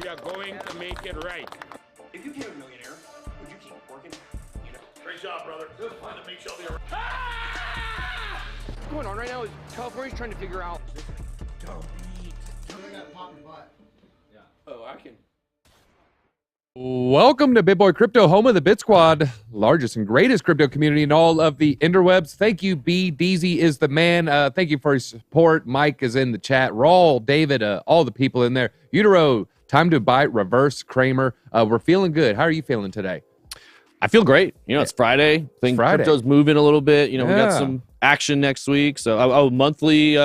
We are going to make it right. If you became a millionaire, would you keep working? You know? Great job, brother. It was fun to meet Shelby. What's going on right now is California's trying to figure out. Oh, I can. Welcome to BitBoy Crypto, home of the Bit Squad, largest and greatest crypto community in all of the interwebs. Thank you, B. Deezy is the man. Thank you for your support. Mike is in the chat. Raul, David, all the people in there. Utero, Time to Buy, Reverse, Kramer. We're feeling good. How are you feeling today? I feel great. You know, it's Friday. I think crypto's moving a little bit. You know, we got some action next week. So, monthly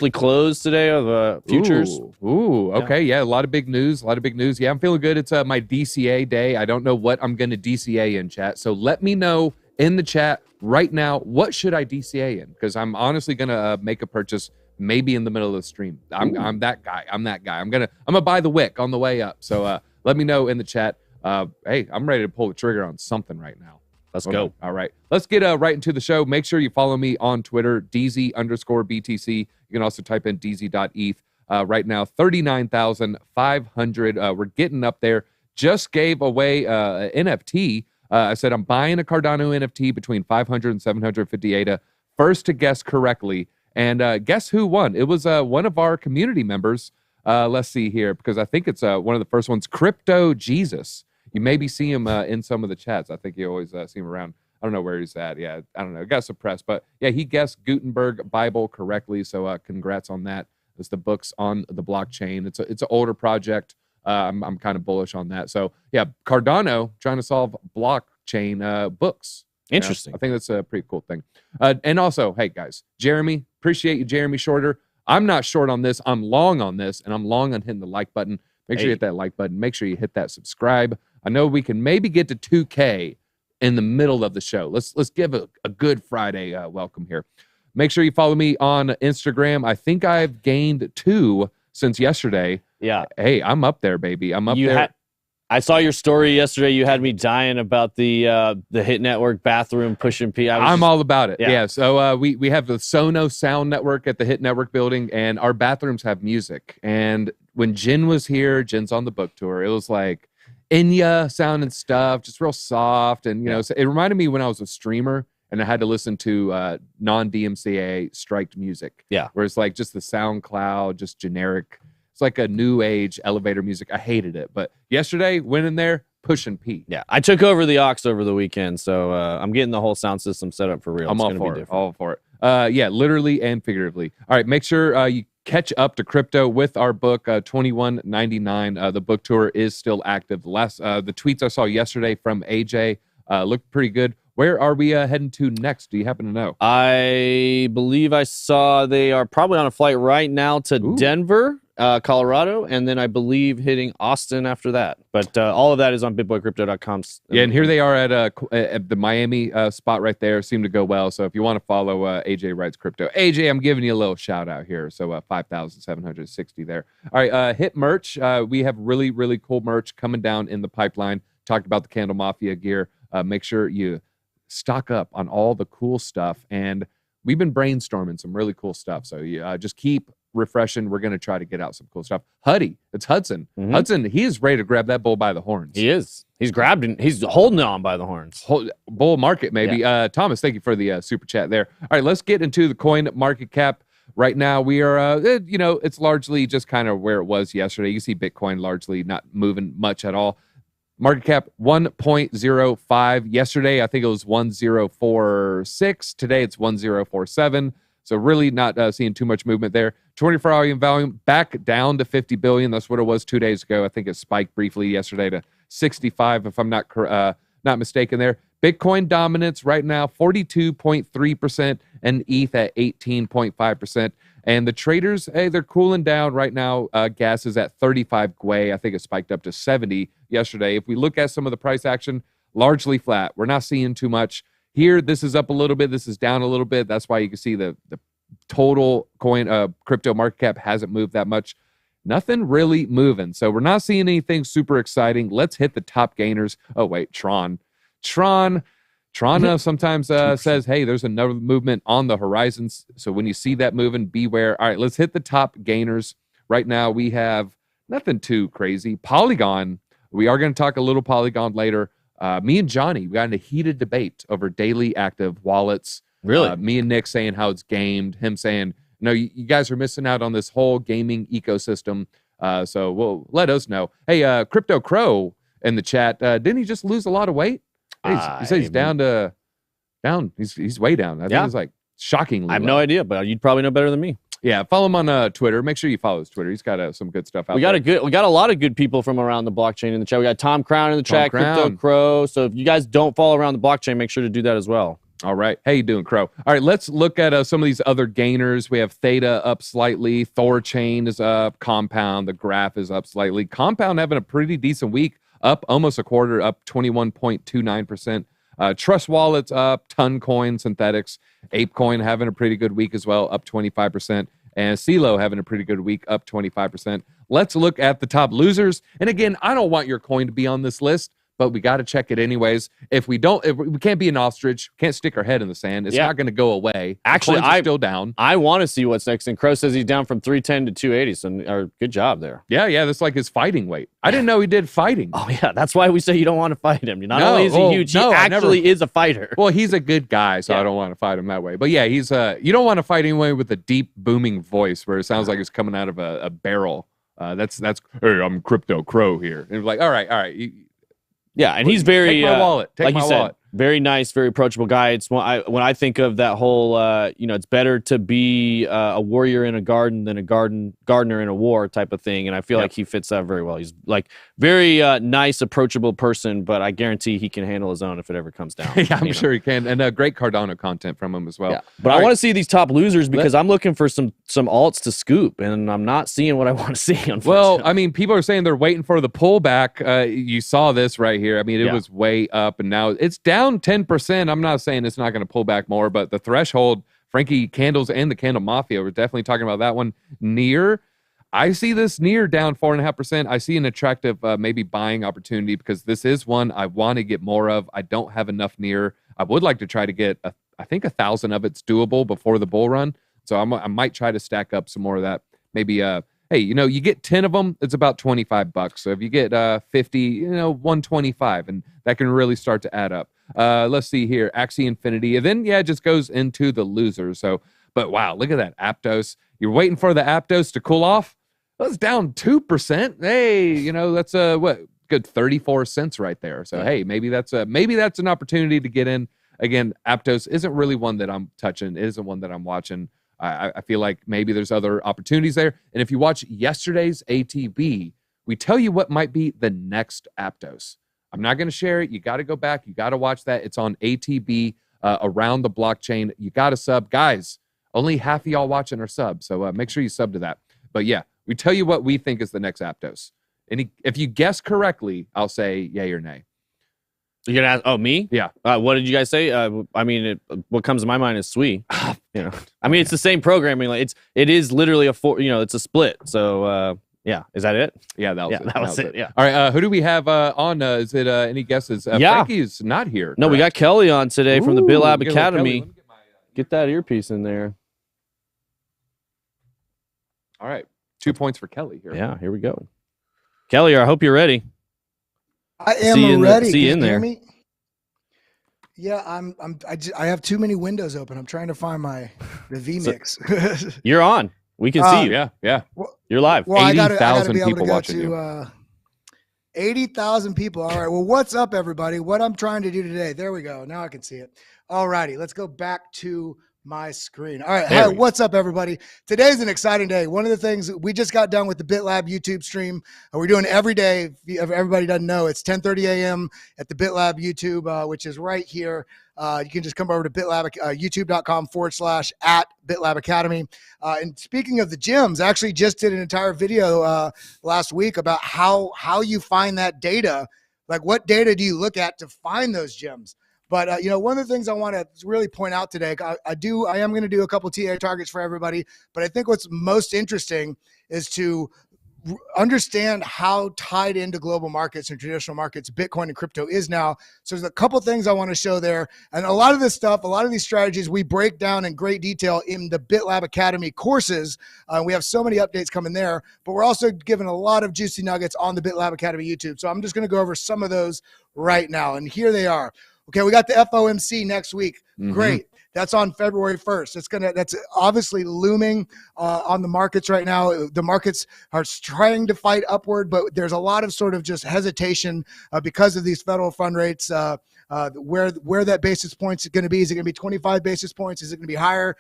close today of futures. Okay. Yeah, a lot of big news. Yeah, I'm feeling good. It's my DCA day. I don't know what I'm going to DCA in, chat. So let me know in the chat right now, what should I DCA in? Because I'm honestly going to make a purchase maybe in the middle of the stream. I'm that guy. I'm gonna buy the wick on the way up. So let me know in the chat. Hey, I'm ready to pull the trigger on something right now. Let's go. All right. Let's get right into the show. Make sure you follow me on Twitter, DZ_BTC. You can also type in DZ.ETH. Right now, 39,500. We're getting up there. Just gave away NFT. I said I'm buying a Cardano NFT between 500 and 750 ADA. First to guess correctly. And guess who won? It was one of our community members. Let's see here, because I think it's one of the first ones, Crypto Jesus. You maybe see him in some of the chats. I think you always see him around. I don't know where he's at. Yeah, I don't know. It got suppressed. But yeah, he guessed Gutenberg Bible correctly. So congrats on that. It's the books on the blockchain. It's an older project. I'm kind of bullish on that. So yeah, Cardano trying to solve blockchain books. Interesting. I think that's a pretty cool thing. And also, hey guys, Jeremy, appreciate you, Jeremy Shorter. I'm not short on this. I'm long on this, and I'm long on hitting the like button. Make sure you hit that like button. Make sure you hit that subscribe. I know we can maybe get to 2K in the middle of the show. Let's give a good Friday welcome here. Make sure you follow me on Instagram. I think I've gained 2 since yesterday. Yeah. Hey, I'm up there, baby. I'm up there. I saw your story yesterday. You had me dying about the Hit Network bathroom pushing P. I'm all about it. Yeah. So we have the Sonos Sound Network at the Hit Network building, and our bathrooms have music. And when Jen was here, Jen's on the book tour. It was like Enya sound and stuff, just real soft. And, you know, so it reminded me when I was a streamer and I had to listen to non-DMCA striked music. Yeah. Where it's like just the SoundCloud, just generic. It's like a new age elevator music. I hated it. But yesterday, went in there, pushing P. Yeah. I took over the aux over the weekend, so I'm getting the whole sound system set up for real. I'm all for it. All for it. Yeah, literally and figuratively. All right, make sure you catch up to crypto with our book, $21.99. The book tour is still active. The tweets I saw yesterday from AJ looked pretty good. Where are we heading to next? Do you happen to know? I believe I saw they are probably on a flight right now to Denver, Colorado, and then I believe hitting Austin after that. But all of that is on bitboycrypto.com. Yeah, and here they are at the Miami spot right there. Seemed to go well. So if you want to follow AJ Writes Crypto, AJ, I'm giving you a little shout out here. So 5,760 there. All right, hit merch. We have really, really cool merch coming down in the pipeline. Talked about the Candle Mafia gear. Make sure you stock up on all the cool stuff. And we've been brainstorming some really cool stuff. So just keep refreshing. We're going to try to get out some cool stuff. It's Hudson. Mm-hmm. Hudson, he is ready to grab that bull by the horns. He is. He's holding on by the horns. Bull market, maybe. Yeah. Thomas, thank you for the super chat there. All right, let's get into the coin market cap. Right now, we are, it's largely just kind of where it was yesterday. You see Bitcoin largely not moving much at all. Market cap 1.05. Yesterday, I think it was 1.046. Today, it's 1.047. So really not seeing too much movement there. 24-hour volume back down to 50 billion. That's what it was 2 days ago. I think it spiked briefly yesterday to 65, if I'm not mistaken there. Bitcoin dominance right now, 42.3%, and ETH at 18.5%. And the traders, hey, they're cooling down right now. Gas is at 35 Gwei. I think it spiked up to 70 yesterday. If we look at some of the price action, largely flat. We're not seeing too much. Here, this is up a little bit. This is down a little bit. That's why you can see the total crypto market cap hasn't moved that much. Nothing really moving. So we're not seeing anything super exciting. Let's hit the top gainers. Oh, wait, Tron sometimes says, hey, there's another movement on the horizons. So when you see that moving, beware. All right, let's hit the top gainers. Right now we have nothing too crazy. Polygon, we are going to talk a little Polygon later. Me and Johnny, we got in a heated debate over daily active wallets. Really? Me and Nick saying how it's gamed, him saying, no, you guys are missing out on this whole gaming ecosystem. So well, let us know. Hey, Crypto Crow in the chat, didn't he just lose a lot of weight? He said he's down. He's way down. I think it's like shockingly I have low. no idea, but you'd probably know better than me. Yeah, follow him on Twitter. Make sure you follow his Twitter. He's got some good stuff out We got a lot of good people from around the blockchain in the chat. We got Tom Crown in the chat, Crypto Crow. So if you guys don't follow around the blockchain, make sure to do that as well. All right. How you doing, Crow? All right, let's look at some of these other gainers. We have Theta up slightly. Thorchain is up. Compound, the graph is up slightly. Compound having a pretty decent week, up almost a quarter, up 21.29%. Trust Wallet's up. Toncoin, Synthetics. ApeCoin having a pretty good week as well, up 25%. And CeeLo having a pretty good week, up 25%. Let's look at the top losers. And again, I don't want your coin to be on this list, but we got to check it anyways. If we can't be an ostrich, can't stick our head in the sand. It's not going to go away. Actually, I'm still down. I want to see what's next. And Crow says he's down from 310 to 280. So, good job there. Yeah, that's like his fighting weight. I didn't know he did fighting. Oh yeah, that's why we say you don't want to fight him. Not only is he huge, he actually is a fighter. Well, he's a good guy, so I don't want to fight him that way. But yeah, he's you don't want to fight anyone with a deep booming voice where it sounds like it's coming out of a barrel. That's hey, I'm Crypto Crow here. And like, all right. Yeah, and he's very take my wallet. Take like my you said, wallet. Very nice, very approachable guy. It's when I think of that whole, it's better to be a warrior in a garden than a gardener in a war type of thing. And I feel like he fits that very well. He's like very nice, approachable person, but I guarantee he can handle his own if it ever comes down. Yeah, I'm sure he can. And great Cardano content from him as well. Yeah. But I want to see these top losers because I'm looking for some alts to scoop, and I'm not seeing what I want to see. Well, I mean, people are saying they're waiting for the pullback. You saw this right here. I mean, it was way up, and now it's down 10%. I'm not saying it's not going to pull back more, but the threshold, Frankie Candles and the Candle Mafia, we're definitely talking about that one. Near, I see this near down 4.5%. I see an attractive maybe buying opportunity because this is one I want to get more of. I don't have enough near. I would like to try to get, I think 1,000 of it's doable before the bull run. So I might try to stack up some more of that. Maybe, hey, you get 10 of them, it's about $25. So if you get 50, 125, and that can really start to add up. Let's see here, Axie Infinity, and then it just goes into the losers. So, but wow, look at that Aptos. You're waiting for the Aptos to cool off. That's down 2%. Hey, that's good 34 cents right there. So hey, maybe that's an opportunity to get in. Again, Aptos isn't really one that I'm touching. It isn't one that I'm watching. I feel like maybe there's other opportunities there. And if you watch yesterday's ATB, we tell you what might be the next Aptos. I'm not going to share it. You got to go back. You got to watch that. It's on ATB, around the blockchain. You got to sub. Guys, only half of y'all watching are sub. So make sure you sub to that. But yeah, we tell you what we think is the next Aptos. And if you guess correctly, I'll say yay or nay. You're going to ask, oh, me? Yeah. What did you guys say? I mean, what comes to my mind is Sui. I mean, it's the same programming. Like it is literally it's a split. So, yeah, is that it? Yeah, that was it. Yeah. All right, who do we have on? Is it any guesses? Frankie's not here. No, we got Kelly on today from the BitLab Academy. Get Get that earpiece in there. All right, 2 points for Kelly here. Yeah, here we go. Kelly, I hope you're ready. I am ready. See you in there. Me? Yeah, I have too many windows open. I'm trying to find the vMix. You're on. We can see you. Yeah. You're live. Well, 80,000 people watching you. 80,000 people. All right. Well, what's up, everybody? What I'm trying to do today. There we go. Now I can see it. All righty. Let's go back to my screen. All right. Hi, what's up, everybody? Today's an exciting day. One of the things, we just got done with the BitLab YouTube stream. We're doing every day. If everybody doesn't know, it's 10:30 a.m. at the BitLab YouTube, which is right here. You can just come over to BitLab, youtube.com/@BitLab Academy. And speaking of the gyms, I actually just did an entire video last week about how you find that data. Like, what data do you look at to find those gyms? But, one of the things I want to really point out today, I am going to do a couple TA targets for everybody, but I think what's most interesting is to understand how tied into global markets and traditional markets Bitcoin and crypto is now. So there's a couple things I want to show there. And a lot of this stuff, a lot of these strategies we break down in great detail in the BitLab Academy courses. We have so many updates coming there, but we're also giving a lot of juicy nuggets on the BitLab Academy YouTube. So I'm just going to go over some of those right now. And here they are. Okay, we got the FOMC next week. Great. That's on February 1st. That's obviously looming on the markets right now. The markets are trying to fight upward, but there's a lot of sort of just hesitation because of these federal fund rates. Where that basis points is going to be? Is it going to be 25 basis points? Is it going to be higher?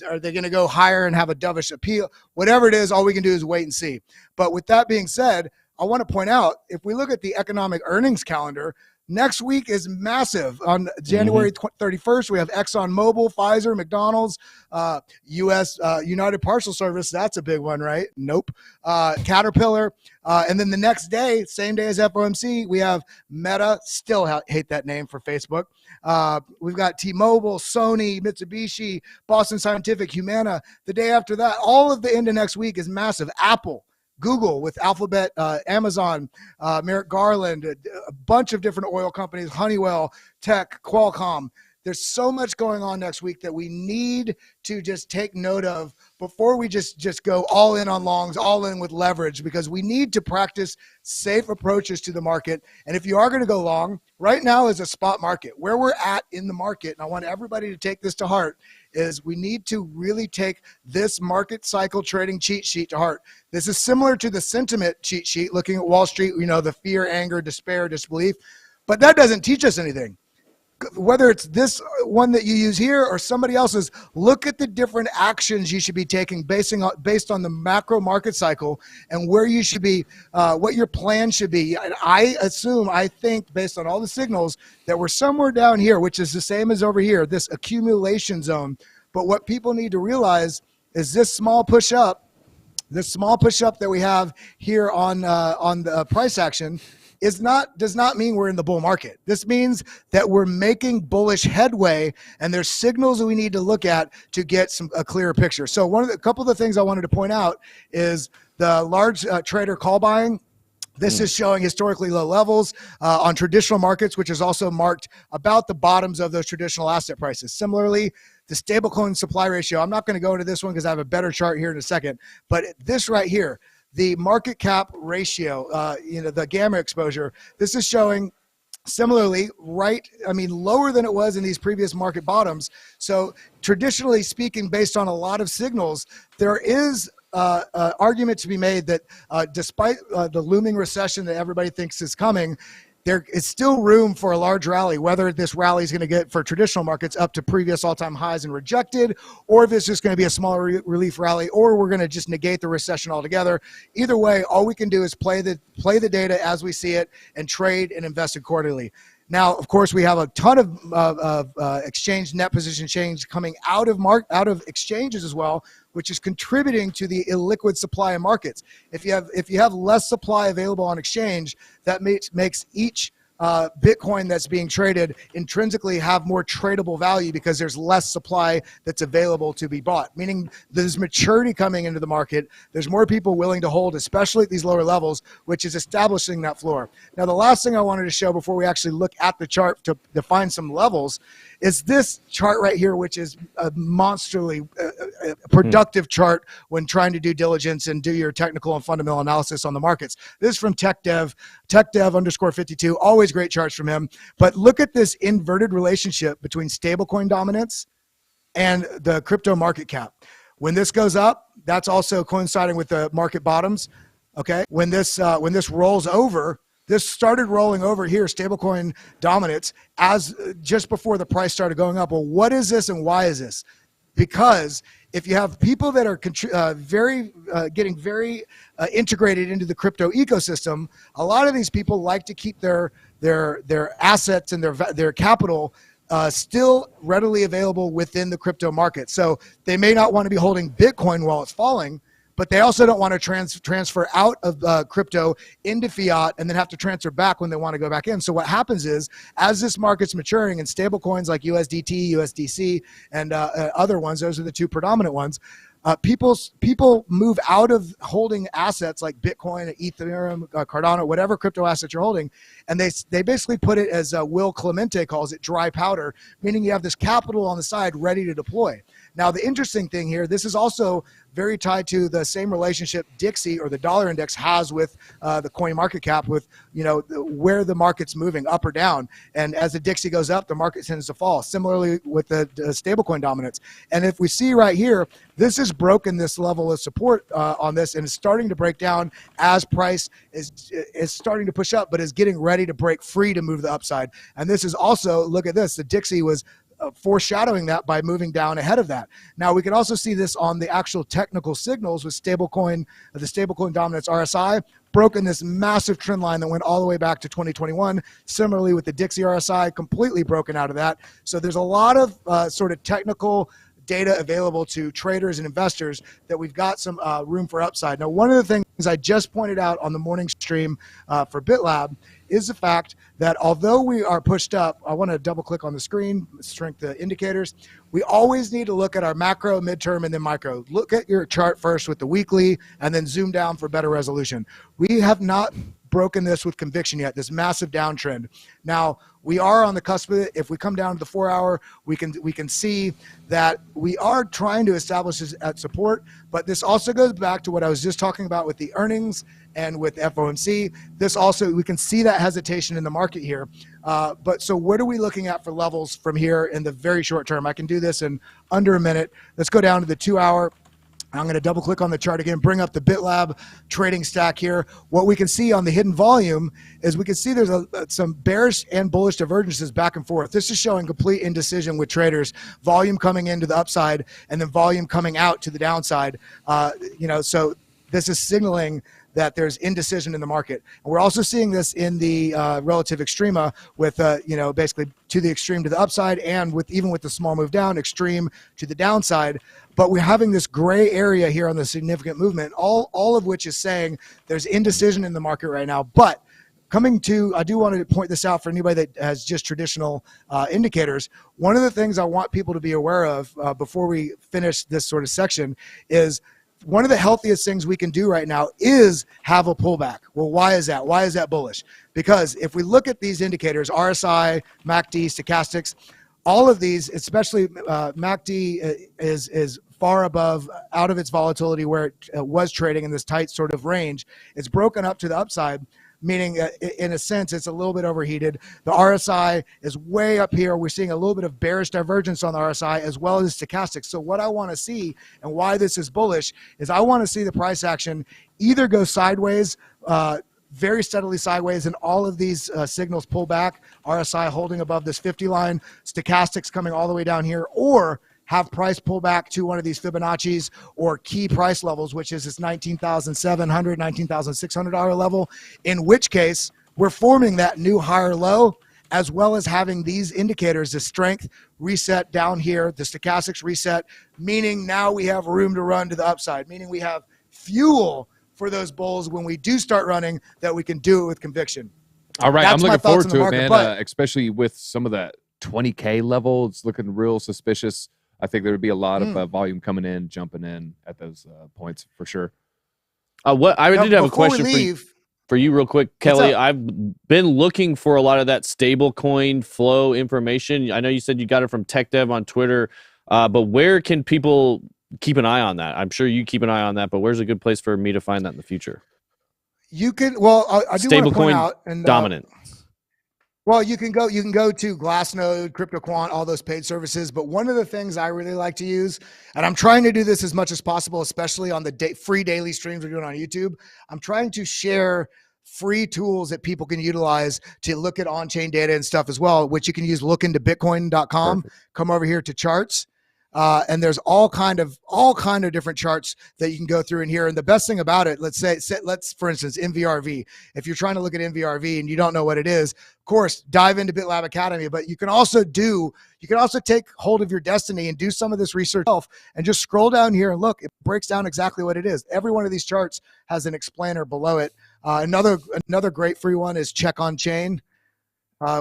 Are they going to go higher and have a dovish appeal? Whatever it is, all we can do is wait and see. But with that being said, I want to point out, if we look at the economic earnings calendar, next week is massive. On January 31st, we have ExxonMobil, Pfizer, McDonald's, U.S. United Parcel Service. That's a big one, right? Nope. Caterpillar. And then the next day, same day as FOMC, we have Meta. Still hate that name for Facebook. We've got T-Mobile, Sony, Mitsubishi, Boston Scientific, Humana. The day after that, all of the end of next week is massive. Apple, Google with Alphabet, Amazon, Merrick Garland, a bunch of different oil companies, Honeywell, Tech, Qualcomm. There's so much going on next week that we need to just take note of before we just go all in on longs, all in with leverage, because we need to practice safe approaches to the market. And if you are going to go long, right now is a spot market. Where we're at in the market, and I want everybody to take this to heart, is we need to really take this market cycle trading cheat sheet to heart. This is similar to the sentiment cheat sheet, looking at Wall Street, the fear, anger, despair, disbelief, but that doesn't teach us anything. Whether it's this one that you use here or somebody else's, look at the different actions you should be taking based on the macro market cycle and where you should be, what your plan should be. I think based on all the signals that we're somewhere down here, which is the same as over here, this accumulation zone. But what people need to realize is this small push up that we have here on the price action does not mean we're in the bull market. This means that we're making bullish headway, and there's signals that we need to look at to get a clearer picture. So a couple of the things I wanted to point out is the large trader call buying. This is showing historically low levels on traditional markets, which is also marked about the bottoms of those traditional asset prices. Similarly, the stablecoin supply ratio. I'm not going to go into this one because I have a better chart here in a second, but this right here, the market cap ratio, the gamma exposure, this is showing similarly lower than it was in these previous market bottoms. So traditionally speaking, based on a lot of signals, there is argument to be made that despite the looming recession that everybody thinks is coming, there is still room for a large rally, whether this rally is going to get for traditional markets up to previous all-time highs and rejected, or if it's just going to be a smaller relief rally, or we're going to just negate the recession altogether. Either way, all we can do is play the data as we see it and trade and invest accordingly. Now, of course, we have a ton of exchange net position change coming out of exchanges as well, which is contributing to the illiquid supply in markets. If you have less supply available on exchange, that makes each Bitcoin that's being traded intrinsically have more tradable value because there's less supply that's available to be bought, meaning there's maturity coming into the market. There's more people willing to hold, especially at these lower levels, which is establishing that floor. Now, the last thing I wanted to show before we actually look at the chart to define some levels is this chart right here, which is a monstrally productive chart when trying to do diligence and do your technical and fundamental analysis on the markets. This is from TechDev _52, always great charts from him. But look at this inverted relationship between stablecoin dominance and the crypto market cap. When this goes up, that's also coinciding with the market bottoms. Okay, when this rolls over, this started rolling over here, stablecoin dominance, as just before the price started going up. Well, what is this and why is this? Because if you have people that are getting very integrated into the crypto ecosystem, a lot of these people like to keep their assets and their capital still readily available within the crypto market. So they may not want to be holding Bitcoin while it's falling, but they also don't want to transfer out of crypto into fiat and then have to transfer back when they want to go back in. So what happens is, as this market's maturing and stable coins like USDT, USDC, and other ones, those are the two predominant ones, People move out of holding assets like Bitcoin, Ethereum, Cardano, whatever crypto asset you're holding, and they basically put it, as Will Clemente calls it, dry powder, meaning you have this capital on the side ready to deploy. Now, the interesting thing here, this is also very tied to the same relationship Dixie or the dollar index has with the coin market cap, with where the market's moving up or down. And as the Dixie goes up, the market tends to fall. Similarly with the stablecoin dominance. And if we see right here, this has broken this level of support on this, and is starting to break down as price is starting to push up, but is getting ready to break free to move the upside. And this is also, look at this, the Dixie was foreshadowing that by moving down ahead of that. Now we can also see this on the actual technical signals with the stablecoin dominance RSI broken this massive trend line that went all the way back to 2021. Similarly with the Dixie RSI, completely broken out of that. So there's a lot of sort of technical data available to traders and investors that we've got some room for upside. Now, one of the things I just pointed out on the morning stream for BitLab is the fact that although we are pushed up, I want to double click on the screen, shrink the indicators. We always need to look at our macro, midterm, and then micro. Look at your chart first with the weekly and then zoom down for better resolution. We have not broken this with conviction yet, this massive downtrend. Now, we are on the cusp of it. If we come down to the 4 hour, we can see that we are trying to establish this at support, but this also goes back to what I was just talking about with the earnings and with FOMC. This also, we can see that hesitation in the market here. But so what are we looking at for levels from here in the very short term? I can do this in under a minute. Let's go down to the 2 hour. I'm going to double click on the chart again, bring up the BitLab trading stack here. What we can see on the hidden volume is we can see there's some bearish and bullish divergences back and forth. This is showing complete indecision with traders, volume coming into the upside and then volume coming out to the downside. So this is signaling that there's indecision in the market. And we're also seeing this in the relative extrema with, basically to the extreme to the upside, and even with the small move down, extreme to the downside. But we're having this gray area here on the significant movement, all of which is saying there's indecision in the market right now. But I do want to point this out for anybody that has just traditional indicators. One of the things I want people to be aware of before we finish this sort of section is one of the healthiest things we can do right now is have a pullback. Well, why is that? Why is that bullish? Because if we look at these indicators, RSI, MACD, stochastics, all of these, especially MACD is far above, out of its volatility where it was trading in this tight sort of range. It's broken up to the upside, meaning in a sense it's a little bit overheated. The RSI is way up here. We're seeing a little bit of bearish divergence on the RSI as well as stochastics. So what I want to see and why this is bullish is I want to see the price action either go sideways, very steadily sideways, and all of these signals pull back, RSI holding above this 50 line, stochastics coming all the way down here, or have price pull back to one of these Fibonacci's or key price levels, which is this $19,700, $19,600 level, in which case we're forming that new higher low, as well as having these indicators, the strength reset down here, the stochastics reset, meaning now we have room to run to the upside, meaning we have fuel for those bulls when we do start running, that we can do it with conviction. All right, That's I'm looking forward to market, it, man, especially with some of that 20K level. It's looking real suspicious. I think there would be a lot of volume coming in, jumping in at those points for sure. I did have a question for you real quick, Kelly. I've been looking for a lot of that stable coin flow information. I know you said you got it from TechDev on Twitter, but where can people keep an eye on that? I'm sure you keep an eye on that, but where's a good place for me to find that in the future? You can, I do want to point out, and dominant. Well, you can go to Glassnode, CryptoQuant, all those paid services. But one of the things I really like to use, and I'm trying to do this as much as possible, especially on the free daily streams we're doing on YouTube, I'm trying to share free tools that people can utilize to look at on-chain data and stuff as well, which you can use. Look into bitcoin.com, come over here to charts. And there's all kind of different charts that you can go through in here. And the best thing about it, let's for instance, NVRV. If you're trying to look at NVRV and you don't know what it is, of course, dive into BitLab Academy. But you can also take hold of your destiny and do some of this research yourself and just scroll down here and look. It breaks down exactly what it is. Every one of these charts has an explainer below it. Another great free one is Check on Chain.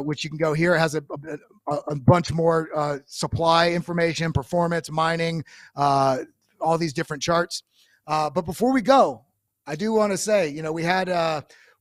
Which you can go here. It has a bunch more supply information, performance, mining, all these different charts. But before we go, I do want to say,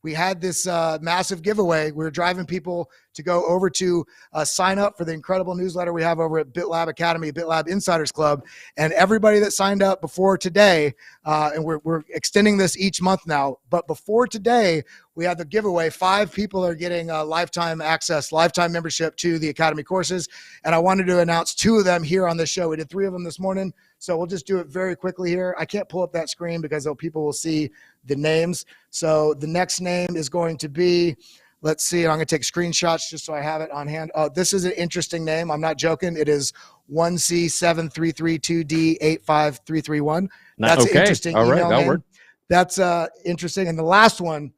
we had this massive giveaway. We were driving people to go over to sign up for the incredible newsletter we have over at BitLab Academy, BitLab Insiders Club. And everybody that signed up before today, and we're extending this each month now, but before today, we had the giveaway. 5 people are getting lifetime access, lifetime membership to the Academy courses. And I wanted to announce 2 of them here on this show. We did 3 of them this morning. So we'll just do it very quickly here. I can't pull up that screen because people will see the names. So the next name is going to be, let's see, I'm going to take screenshots just so I have it on hand. Oh, this is an interesting name. I'm not joking. It is 1C7332D85331. That's an interesting All right, email that'll name. work. That's interesting. And the last one,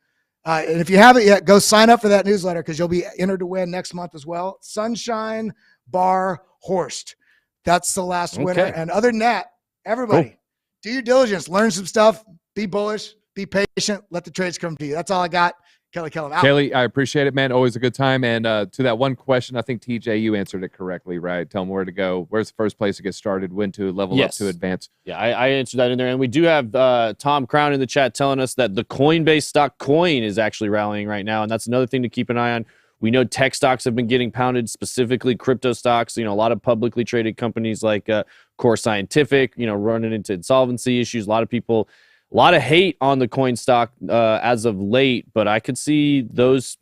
and if you haven't yet, go sign up for that newsletter because you'll be entered to win next month as well. Sunshine Bar Horst. That's the last winner. And other than that, everybody, do your diligence, learn some stuff, be bullish, be patient, let the trades come to you. That's all I got. Kelly Kellum out. Kelly, I appreciate it, man. Always a good time. And to that one question, I think, TJ, you answered it correctly, right? Tell them where to go. Where's the first place to get started? When to level up to advance? Yeah, I answered that in there. And we do have Tom Crown in the chat telling us that the Coinbase stock coin is actually rallying right now. And that's another thing to keep an eye on. We know tech stocks have been getting pounded, specifically crypto stocks. A lot of publicly traded companies like Core Scientific, running into insolvency issues. A lot of people, a lot of hate on the coin stock as of late, but I could see those,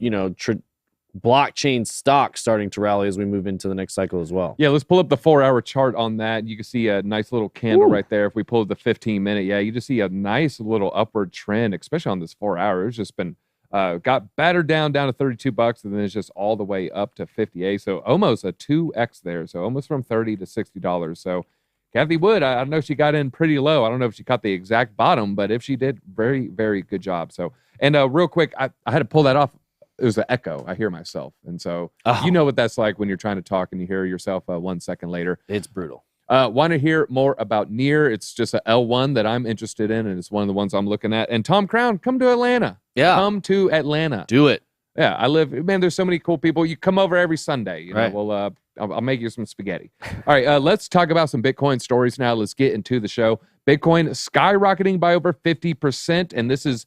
blockchain stocks starting to rally as we move into the next cycle as well. Yeah, let's pull up the 4-hour chart on that. You can see a nice little candle right there. If we pull the 15-minute, you just see a nice little upward trend, especially on this 4-hour. It's just been got battered down to $32, and then it's just all the way up to 58. So almost a 2x there. So almost from $30 to $60. So Kathy Wood, I know she got in pretty low. I don't know if she caught the exact bottom, but if she did, very, very good job. So, and real quick, I had to pull that off. It was an echo. I hear myself. And so you know what that's like when you're trying to talk and you hear yourself 1 second later. It's brutal. Want to hear more about Near? It's just a L1 that I'm interested in, and it's one of the ones I'm looking at. And Tom Crown, come to Atlanta. Yeah. Come to Atlanta. Do it. Yeah, man, there's so many cool people. You come over every Sunday. Right. Well, I'll make you some spaghetti. All right, let's talk about some Bitcoin stories now. Let's get into the show. Bitcoin skyrocketing by over 50%, and this is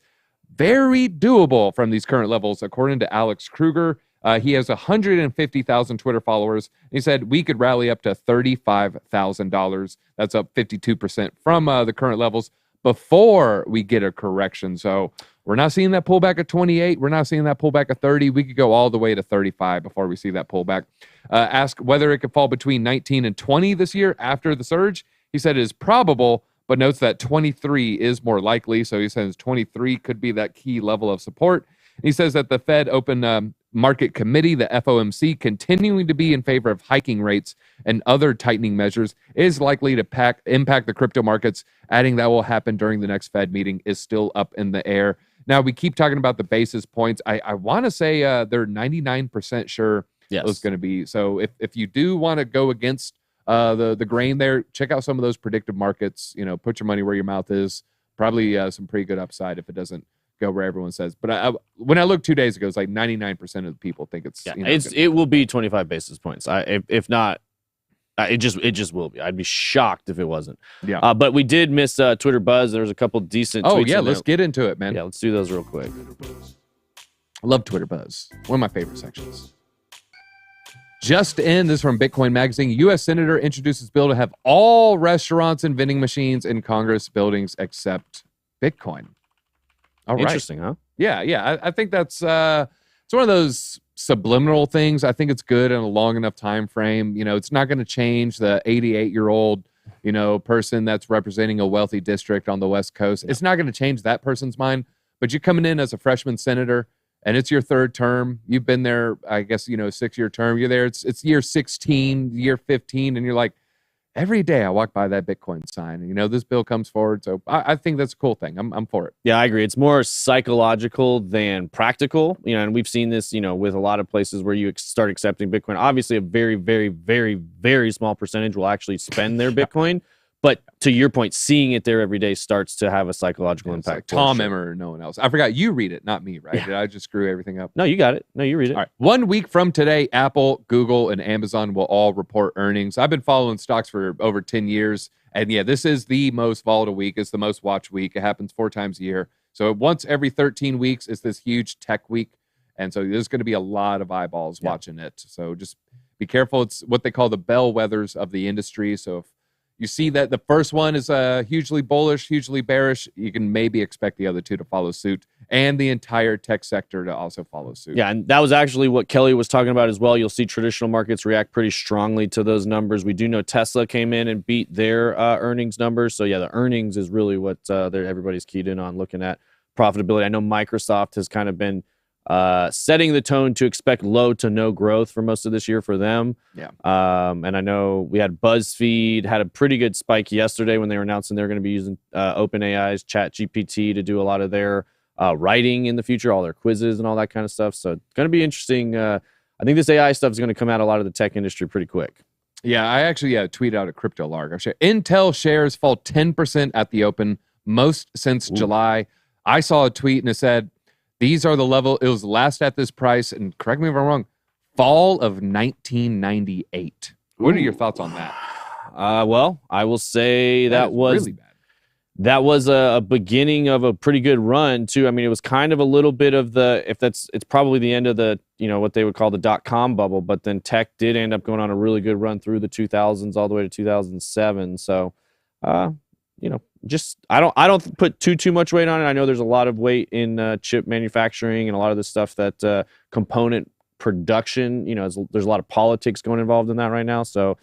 very doable from these current levels, according to Alex Kruger. He has 150,000 Twitter followers. He said we could rally up to $35,000. That's up 52% from the current levels before we get a correction. So we're not seeing that pullback at 28. We're not seeing that pullback at 30. We could go all the way to 35 before we see that pullback. Ask whether it could fall between 19 and 20 this year after the surge. He said it is probable, but notes that 23 is more likely. So he says 23 could be that key level of support. And he says that the Fed Open Market Committee, the FOMC, continuing to be in favor of hiking rates and other tightening measures is likely to impact the crypto markets. Adding that will happen during the next Fed meeting is still up in the air. Now, we keep talking about the basis points. I want to say they're 99% sure it's going to be. So if you do want to go against the grain there, check out some of those predictive markets. Put your money where your mouth is. Probably some pretty good upside if it doesn't go where everyone says. But when I looked 2 days ago, it's like 99% of the people think it's. It will be 25 basis points. If not, it just will be. I'd be shocked if it wasn't. Yeah. But we did miss Twitter Buzz. There was a couple decent. Oh tweets yeah, in let's there. get into it, man. Yeah, let's do those real quick. I love Twitter Buzz. One of my favorite sections. Just in, this is from Bitcoin Magazine. U.S. Senator introduces bill to have all restaurants and vending machines in Congress buildings accept Bitcoin. All right. Interesting, huh? Yeah. I think that's it's one of those subliminal things. I think it's good in a long enough time frame. It's not going to change the 88-year-old, person that's representing a wealthy district on the West Coast. Yeah. It's not going to change that person's mind. But you're coming in as a freshman senator, and it's your third term. You've been there, I guess, 6-year term. You're there. It's year 16, year 15, and you're like, every day I walk by that Bitcoin sign, and this bill comes forward. So I think that's a cool thing. I'm for it. Yeah, I agree. It's more psychological than practical. And we've seen this, with a lot of places where you start accepting Bitcoin. Obviously, a very, very, very, very small percentage will actually spend their Bitcoin. But to your point, seeing it there every day starts to have a psychological It's like impact. for Tom sure. Emmer, no one else. I forgot you read it, not me, right? Yeah. Did I just screw everything up? No, you got it. No, you read it. All right. 1 week from today, Apple, Google, and Amazon will all report earnings. I've been following stocks for over 10 years. And yeah, this is the most volatile week. It's the most watched week. It happens 4 times a year. So once every 13 weeks is this huge tech week. And so there's going to be a lot of eyeballs watching it. So just be careful. It's what they call the bellwethers of the industry. So if you see that the first one is hugely bullish, hugely bearish, you can maybe expect the other two to follow suit and the entire tech sector to also follow suit. Yeah, and that was actually what Kelly was talking about as well. You'll see traditional markets react pretty strongly to those numbers. We do know Tesla came in and beat their earnings numbers. So, yeah, the earnings is really what everybody's keyed in on looking at profitability. I know Microsoft has kind of been setting the tone to expect low to no growth for most of this year for them. Yeah. And I know we had BuzzFeed had a pretty good spike yesterday when they were announcing they're going to be using OpenAI's ChatGPT to do a lot of their writing in the future, all their quizzes and all that kind of stuff. So it's going to be interesting. I think this AI stuff is going to come out a lot of the tech industry pretty quick. Yeah, I actually tweeted out a crypto lark. Intel shares fall 10% at the open, most since July. I saw a tweet and it said, these are the level, it was last at this price, and correct me if I'm wrong, fall of 1998. What are your thoughts on that? Well, I will say that was really bad. That was a beginning of a pretty good run too. I mean, it was kind of a little bit of it's probably the end of the, what they would call the .com bubble, but then tech did end up going on a really good run through the 2000s all the way to 2007. So, just I don't put too much weight on it. I know there's a lot of weight in chip manufacturing and a lot of the stuff that component production, there's a lot of politics going involved in that right now. So,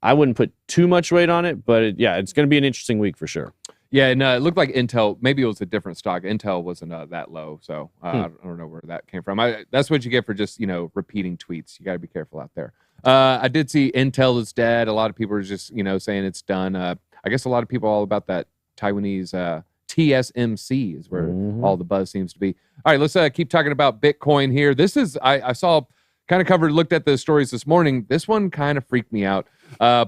I wouldn't put too much weight on it, but it's going to be an interesting week for sure. Yeah, and it looked like Intel, maybe it was a different stock. Intel wasn't that low, so I don't know where that came from. That's what you get for just, repeating tweets. You got to be careful out there. I did see Intel is dead. A lot of people are just, saying it's done. I guess a lot of people are all about that Taiwanese TSMC is where all the buzz seems to be. All right, let's keep talking about Bitcoin here. This is, I saw, kind of looked at the stories this morning. This one kind of freaked me out.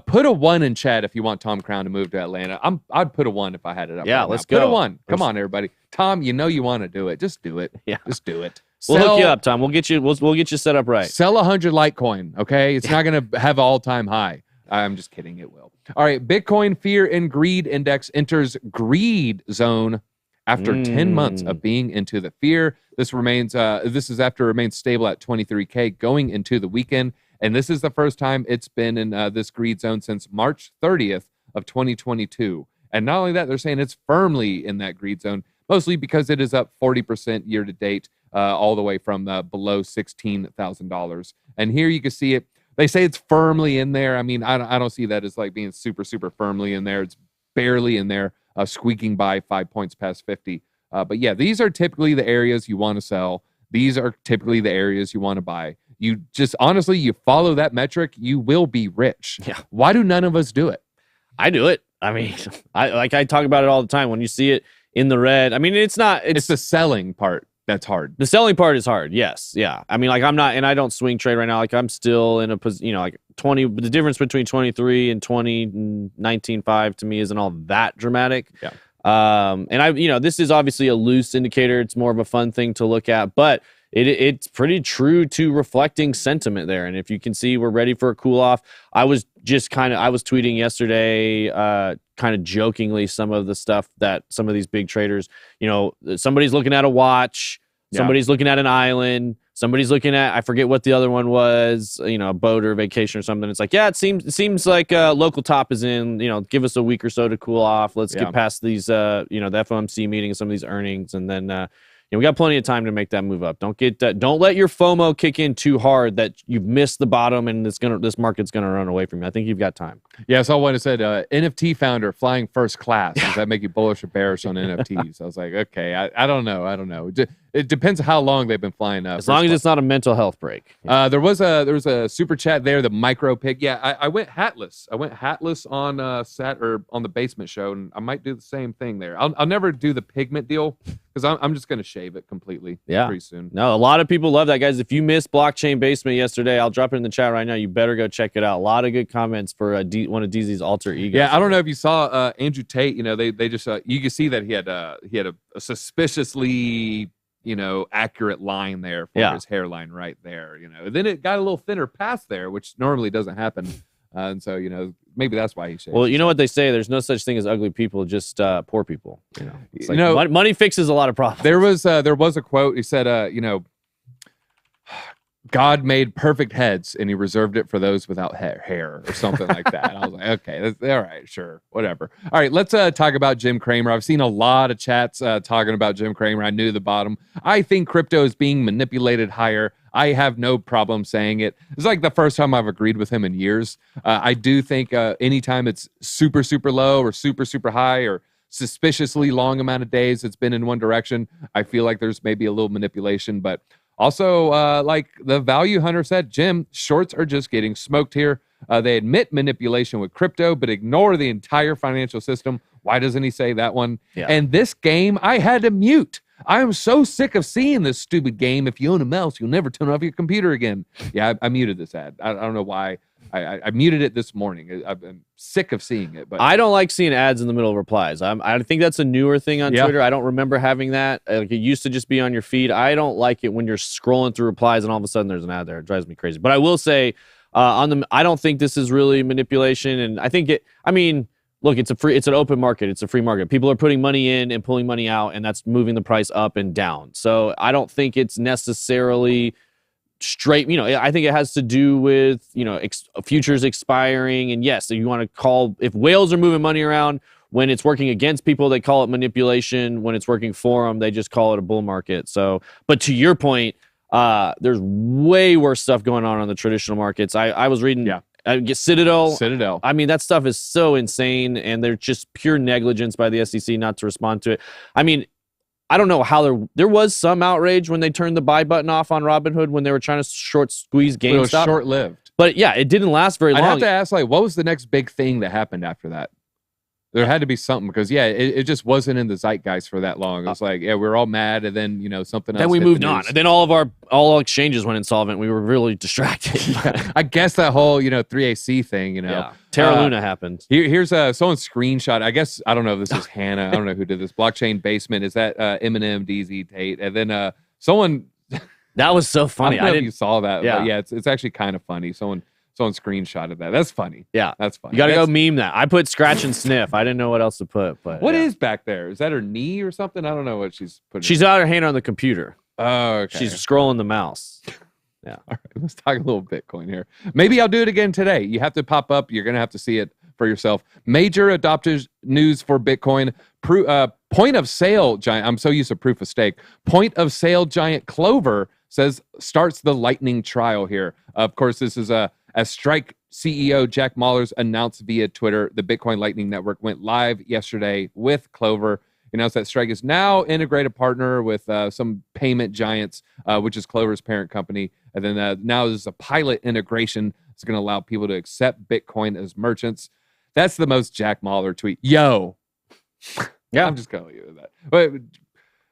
Put a 1 in chat if you want Tom Crown to move to Atlanta. I'd put a 1 if I had it up. Yeah, right let's now. go. Put a 1. Come on, everybody. Tom, you want to do it. Just do it. Yeah. Just do it. We'll hook you up, Tom. We'll get you set up right. Sell 100 Litecoin, okay? It's not going to have all-time high. I'm just kidding. It will. All right. Bitcoin Fear and Greed Index enters greed zone after 10 months of being into the fear. This is after it remains stable at 23K going into the weekend. And this is the first time it's been in this greed zone since March 30th of 2022. And not only that, they're saying it's firmly in that greed zone, mostly because it is up 40% year to date, all the way from below $16,000. And here you can see it. They say it's firmly in there. I mean, I don't see that as like being super, super firmly in there. It's barely in there, squeaking by 5 points past 50. But yeah, these are typically the areas you want to sell. These are typically the areas you want to buy. You just, honestly, you follow that metric, you will be rich. Yeah. Why do none of us do it? I do it. I mean, I talk about it all the time. When you see it in the red, I mean, it's the selling part that's hard. The selling part is hard. Yes. Yeah. I mean, like I'm not, and I don't swing trade right now. Like I'm still in a position, like 20, the difference between 23 and 19.5 to me isn't all that dramatic. Yeah. And this is obviously a loose indicator. It's more of a fun thing to look at, but it's pretty true to reflecting sentiment there. And if you can see, we're ready for a cool off. I was tweeting yesterday, kind of jokingly, some of the stuff that some of these big traders, somebody's looking at a watch, somebody's looking at an island, somebody's looking at, I forget what the other one was, a boat or vacation or something. It's like, yeah, it seems like local top is in, give us a week or so to cool off. Let's get past these, the FOMC meeting and some of these earnings. And then, we got plenty of time to make that move up. Don't let your FOMO kick in too hard that you've missed the bottom and this market's gonna run away from you. I think you've got time. Yeah, I saw one that said NFT founder flying first class. Does that make you bullish or bearish on NFTs? I was like, okay, I don't know. it depends how long they've been flying up. As long as it's not a mental health break. There was a super chat there, the micro pick. Yeah, I went hatless. I went hatless on on the basement show, and I might do the same thing there. I'll never do the pigment deal because I'm just gonna shave it completely. Pretty soon. No, a lot of people love that, guys. If you missed Blockchain Basement yesterday, I'll drop it in the chat right now. You better go check it out. A lot of good comments for one of DZ's alter egos. Yeah, I don't know if you saw Andrew Tate. You know, they just you can see that he had a suspiciously accurate line there for his hairline right there. Then it got a little thinner past there, which normally doesn't happen. And so maybe that's why he shaved. Well, you know what they say? There's no such thing as ugly people, just poor people. It's like money fixes a lot of problems. There was a quote. He said, God made perfect heads, and he reserved it for those without hair or something like that. And I was like, okay, that's, all right, sure, whatever. All right, let's talk about Jim Cramer. I've seen a lot of chats talking about Jim Cramer. I knew the bottom. I think crypto is being manipulated higher. I have no problem saying it. It's like the first time I've agreed with him in years. I do think anytime it's super, super low or super, super high or suspiciously long amount of days it's been in one direction, I feel like there's maybe a little manipulation, but also, like the Value Hunter said, Jim, shorts are just getting smoked here. They admit manipulation with crypto, but ignore the entire financial system. Why doesn't he say that one? Yeah. And this game, I had to mute. I am so sick of seeing this stupid game. If you own a mouse, you'll never turn off your computer again. Yeah, I muted this ad. I don't know why. I muted it this morning. I've been sick of seeing it. But I don't like seeing ads in the middle of replies. I think that's a newer thing on Twitter. I don't remember having that. Like, it used to just be on your feed. I don't like it when you're scrolling through replies and all of a sudden there's an ad there. It drives me crazy. But I will say, I don't think this is really manipulation. And I think look, it's an open market. It's a free market. People are putting money in and pulling money out, and that's moving the price up and down. So I don't think it's necessarily straight. I think it has to do with, futures expiring. And yes, you want to call, if whales are moving money around, when it's working against people, they call it manipulation. When it's working for them, they just call it a bull market. So, but to your point, there's way worse stuff going on the traditional markets. I was reading, Citadel. I mean, that stuff is so insane, and they're just pure negligence by the SEC not to respond to it. I mean, I don't know how there was some outrage when they turned the buy button off on Robinhood when they were trying to short squeeze GameStop. It was short-lived. But yeah, it didn't last very long. I'd have to ask, what was the next big thing that happened after that? There had to be something, because it just wasn't in the zeitgeist for that long. It was like, we we're all mad, and then something else. Then we moved on, and then all exchanges went insolvent. We were really distracted. I guess that whole 3AC thing, Terra Luna happened. Here's someone screenshot. I guess I don't know if this is Hannah. I don't know who did this. Blockchain Basement. Is that Eminem, DZ, Tate, and then someone. That was so funny. I don't know if you saw that. Yeah, yeah. It's actually kind of funny. Someone screenshotted that. That's funny. Yeah, that's funny. You got to go meme that. I put scratch and sniff. I didn't know what else to put. But what is back there? Is that her knee or something? I don't know what she's putting. She's got her hand on the computer. Oh, okay. She's scrolling the mouse. Yeah. All right. Let's talk a little Bitcoin here. Maybe I'll do it again today. You have to pop up. You're gonna have to see it for yourself. Major adopters news for Bitcoin. Point of sale giant. I'm so used to proof of stake. Point of sale giant Clover says starts the Lightning trial here. Of course, this is as Strike CEO Jack Mallers announced via Twitter, the Bitcoin Lightning Network went live yesterday with Clover. He announced that Strike is now integrated partner with some payment giants, which is Clover's parent company. And then now there's a pilot integration that's going to allow people to accept Bitcoin as merchants. That's the most Jack Mallers tweet. Yo. Yeah. I'm just going to leave it at that. But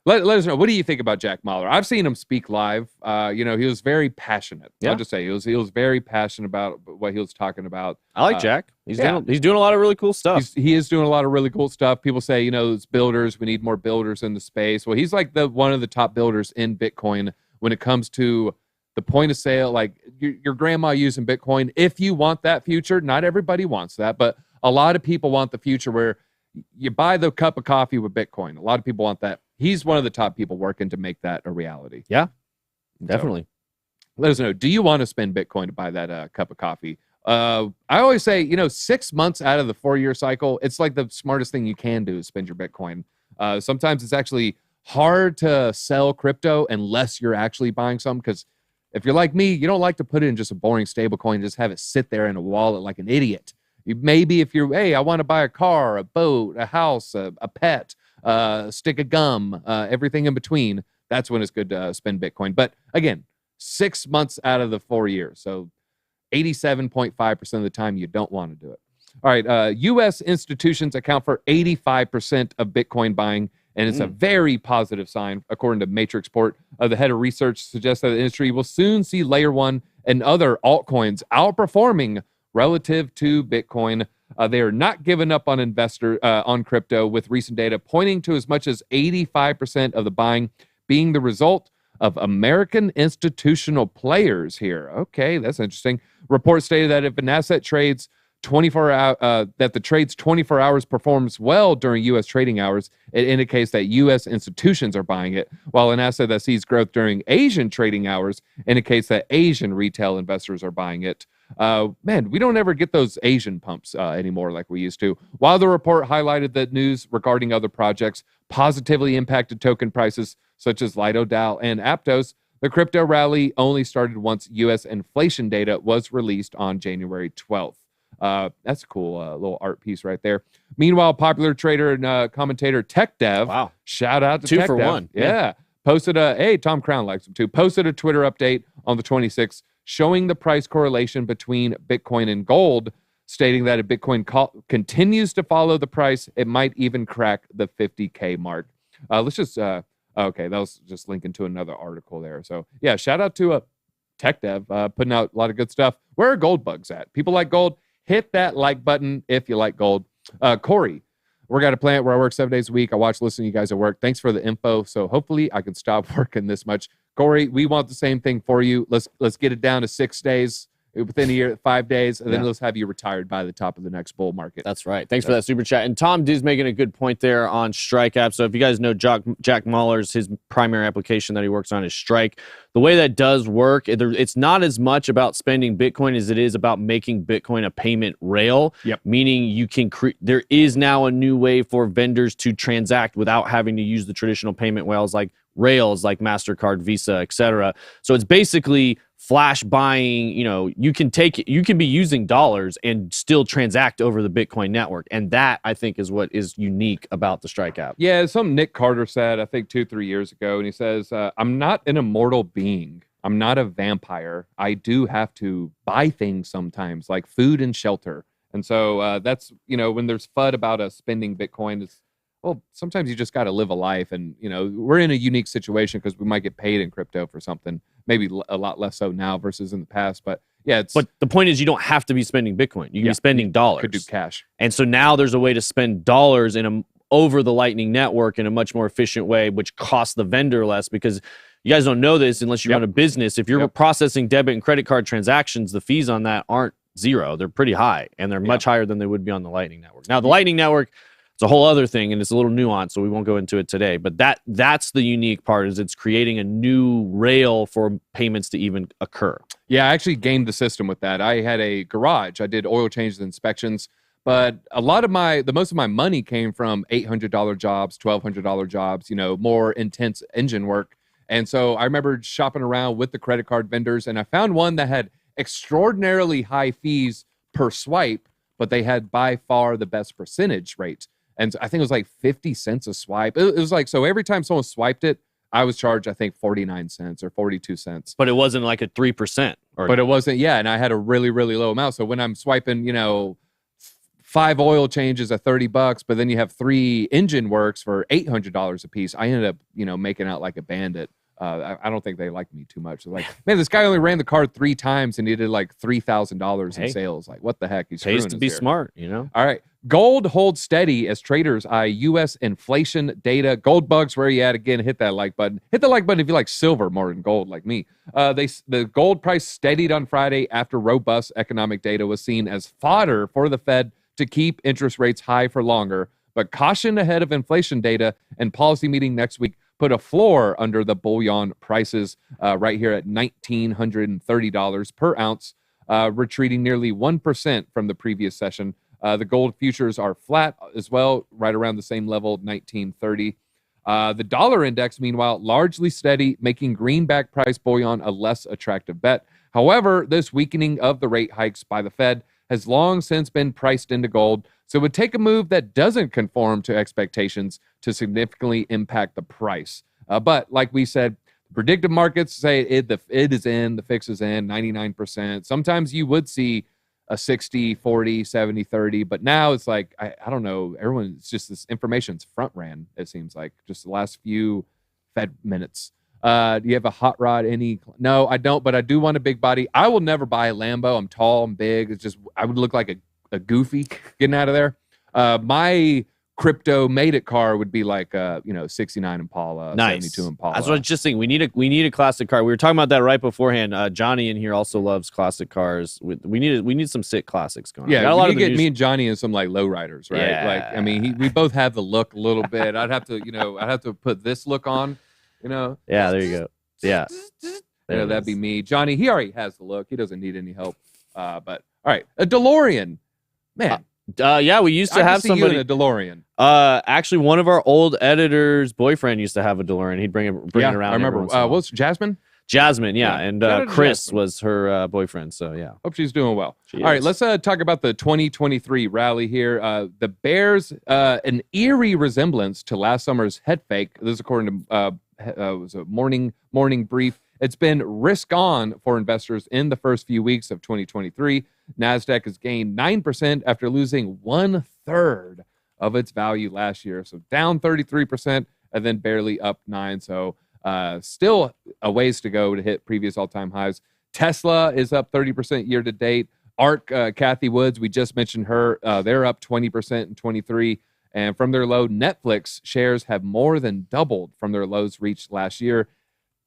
let us know. What do you think about Jack Mallers? I've seen him speak live. He was very passionate. Yeah. I'll just say he was very passionate about what he was talking about. I like Jack. He's doing a lot of really cool stuff. He is doing a lot of really cool stuff. People say, it's builders. We need more builders in the space. Well, he's like one of the top builders in Bitcoin when it comes to the point of sale. Like your grandma using Bitcoin. If you want that future, not everybody wants that, but a lot of people want the future where you buy the cup of coffee with Bitcoin. A lot of people want that. He's one of the top people working to make that a reality. Yeah, definitely. So, let us know. Do you want to spend Bitcoin to buy that cup of coffee? I always say, 6 months out of the 4-year cycle, it's like the smartest thing you can do is spend your Bitcoin. Sometimes it's actually hard to sell crypto unless you're actually buying some, because if you're like me, you don't like to put it in just a boring stable coin, just have it sit there in a wallet like an idiot. Maybe if you're, I want to buy a car, a boat, a house, a pet, stick of gum, everything in between, that's when it's good to spend Bitcoin. But again, 6 months out of the 4 years. So 87.5% of the time, you don't want to do it. All right. U.S. institutions account for 85% of Bitcoin buying, and it's a very positive sign, according to Matrixport. The head of research suggests that the industry will soon see Layer 1 and other altcoins outperforming relative to Bitcoin. They are not giving up on on crypto, with recent data pointing to as much as 85% of the buying being the result of American institutional players here. Okay, that's interesting. Reports stated that if an asset trades 24 hours performs well during U.S. trading hours, it indicates that U.S. institutions are buying it, while an asset that sees growth during Asian trading hours indicates that Asian retail investors are buying it. Man, we don't ever get those Asian pumps anymore like we used to. While the report highlighted that news regarding other projects positively impacted token prices, such as Lido DAO and Aptos, the crypto rally only started once U.S. inflation data was released on January 12th. That's a cool little art piece right there. Meanwhile, popular trader and commentator TechDev, wow, shout out to two TechDev. for one. Yeah. Posted Tom Crown likes him too. Posted a Twitter update on the 26th showing the price correlation between Bitcoin and gold, stating that if Bitcoin continues to follow the price, it might even crack the 50K mark. Let's just, okay, that was just linking to another article there. So yeah, shout out to TechDev putting out a lot of good stuff. Where are gold bugs at? People like gold. Hit that like button if you like gold. Corey, we're got a plant where I work 7 days a week. I watch, listen to you guys at work. Thanks for the info. So hopefully I can stop working this much. Corey, we want the same thing for you. Let's get it down to 6 days within a year, 5 days, and then let's have you retired by the top of the next bull market. That's right. Thanks for that super chat. And Tom is making a good point there on Strike app. So if you guys know Jack Mahler's, his primary application that he works on is Strike. The way that does work, it's not as much about spending Bitcoin as it is about making Bitcoin a payment rail. Yep. Meaning you can there is now a new way for vendors to transact without having to use the traditional payment rails like MasterCard, Visa, etc. So it's basically flash buying. You can be using dollars and still transact over the Bitcoin network. And that, I think, is what is unique about the Strike app. Yeah, something Nick Carter said, I think 2-3 years ago. And he says, I'm not an immortal being. I'm not a vampire. I do have to buy things sometimes, like food and shelter. And so that's, when there's FUD about spending Bitcoin, it's, well, sometimes you just got to live a life. And, we're in a unique situation because we might get paid in crypto for something, maybe a lot less so now versus in the past. But yeah, but the point is you don't have to be spending Bitcoin. You can be spending dollars. Could do cash. And so now there's a way to spend dollars over the Lightning Network in a much more efficient way, which costs the vendor less, because you guys don't know this unless you run a business. If you're processing debit and credit card transactions, the fees on that aren't zero. They're pretty high, and they're much higher than they would be on the Lightning Network. Now, the Lightning Network, it's a whole other thing, and it's a little nuanced, so we won't go into it today. But that's the unique part, is it's creating a new rail for payments to even occur. Yeah, I actually gamed the system with that. I had a garage. I did oil changes and inspections, but the most of my money came from $800 jobs, $1,200 jobs, more intense engine work. And so I remember shopping around with the credit card vendors, and I found one that had extraordinarily high fees per swipe, but they had by far the best percentage rate. And I think it was like 50 cents a swipe. It was like, so every time someone swiped it, I was charged, I think, 49 cents or 42 cents. But it wasn't like a 3%. But it wasn't, and I had a really, really low amount. So when I'm swiping, 5 oil changes at $30, but then you have 3 engine works for $800 a piece, I ended up, making out like a bandit. I don't think they liked me too much. They're like, man, this guy only ran the card 3 times and he did like $3,000 in sales. Like, what the heck? He's pays to be here. Smart, All right. Gold holds steady as traders eye U.S. inflation data. Gold bugs, where you at? Again, hit that like button. Hit the like button if you like silver more than gold, like me. The gold price steadied on Friday after robust economic data was seen as fodder for the Fed to keep interest rates high for longer. But caution ahead of inflation data and policy meeting next week put a floor under the bullion prices right here at $1,930 per ounce, retreating nearly 1% from the previous session. The gold futures are flat as well, right around the same level, 1930. The dollar index, meanwhile, largely steady, making greenback price bullion a less attractive bet. However, this weakening of the rate hikes by the Fed has long since been priced into gold, so it would take a move that doesn't conform to expectations to significantly impact the price. But like we said, predictive markets say it is in, the fix is in 99%. Sometimes you would see a 60, 40, 70, 30, but now it's like, I don't know, it's just this information's front ran, it seems like, just the last few Fed minutes. Do you have a hot rod? No, I don't, but I do want a big body. I will never buy a Lambo. I'm tall, I'm big. It's just, I would look like a goofy getting out of there. My crypto made it car would be like 69 Impala, nice. 72 Impala. That's what I was just thinking. We need a classic car. We were talking about that right beforehand. Johnny in here also loves classic cars. We need some sick classics going on. Yeah, you get me and Johnny in some like lowriders, right? Yeah. Like, I mean, we both have the look a little bit. I'd have to put this look on, Yeah, there you go. Yeah. That'd be me. Johnny, he already has the look. He doesn't need any help. But all right, a DeLorean, man. Yeah, we used to I have see you somebody in a DeLorean. Actually, one of our old editors' boyfriend used to have a DeLorean. He'd bring it around. I remember. What's Jasmine? Jasmine, yeah, and Shout out to Chris Jasmine. was her boyfriend. So yeah, Hope she's doing well. She All right, is. let's talk about the 2023 rally here. The Bears, an eerie resemblance to last summer's head fake. This is according to was a morning brief. It's been risk on for investors in the first few weeks of 2023. NASDAQ has gained 9% after losing 1/3 of its value last year. So down 33% and then barely up 9%. So still a ways to go to hit previous all-time highs. Tesla is up 30% year to date. ARK, Kathy Woods, we just mentioned her. They're up 20% in 23. And from their low, Netflix shares have more than doubled from their lows reached last year.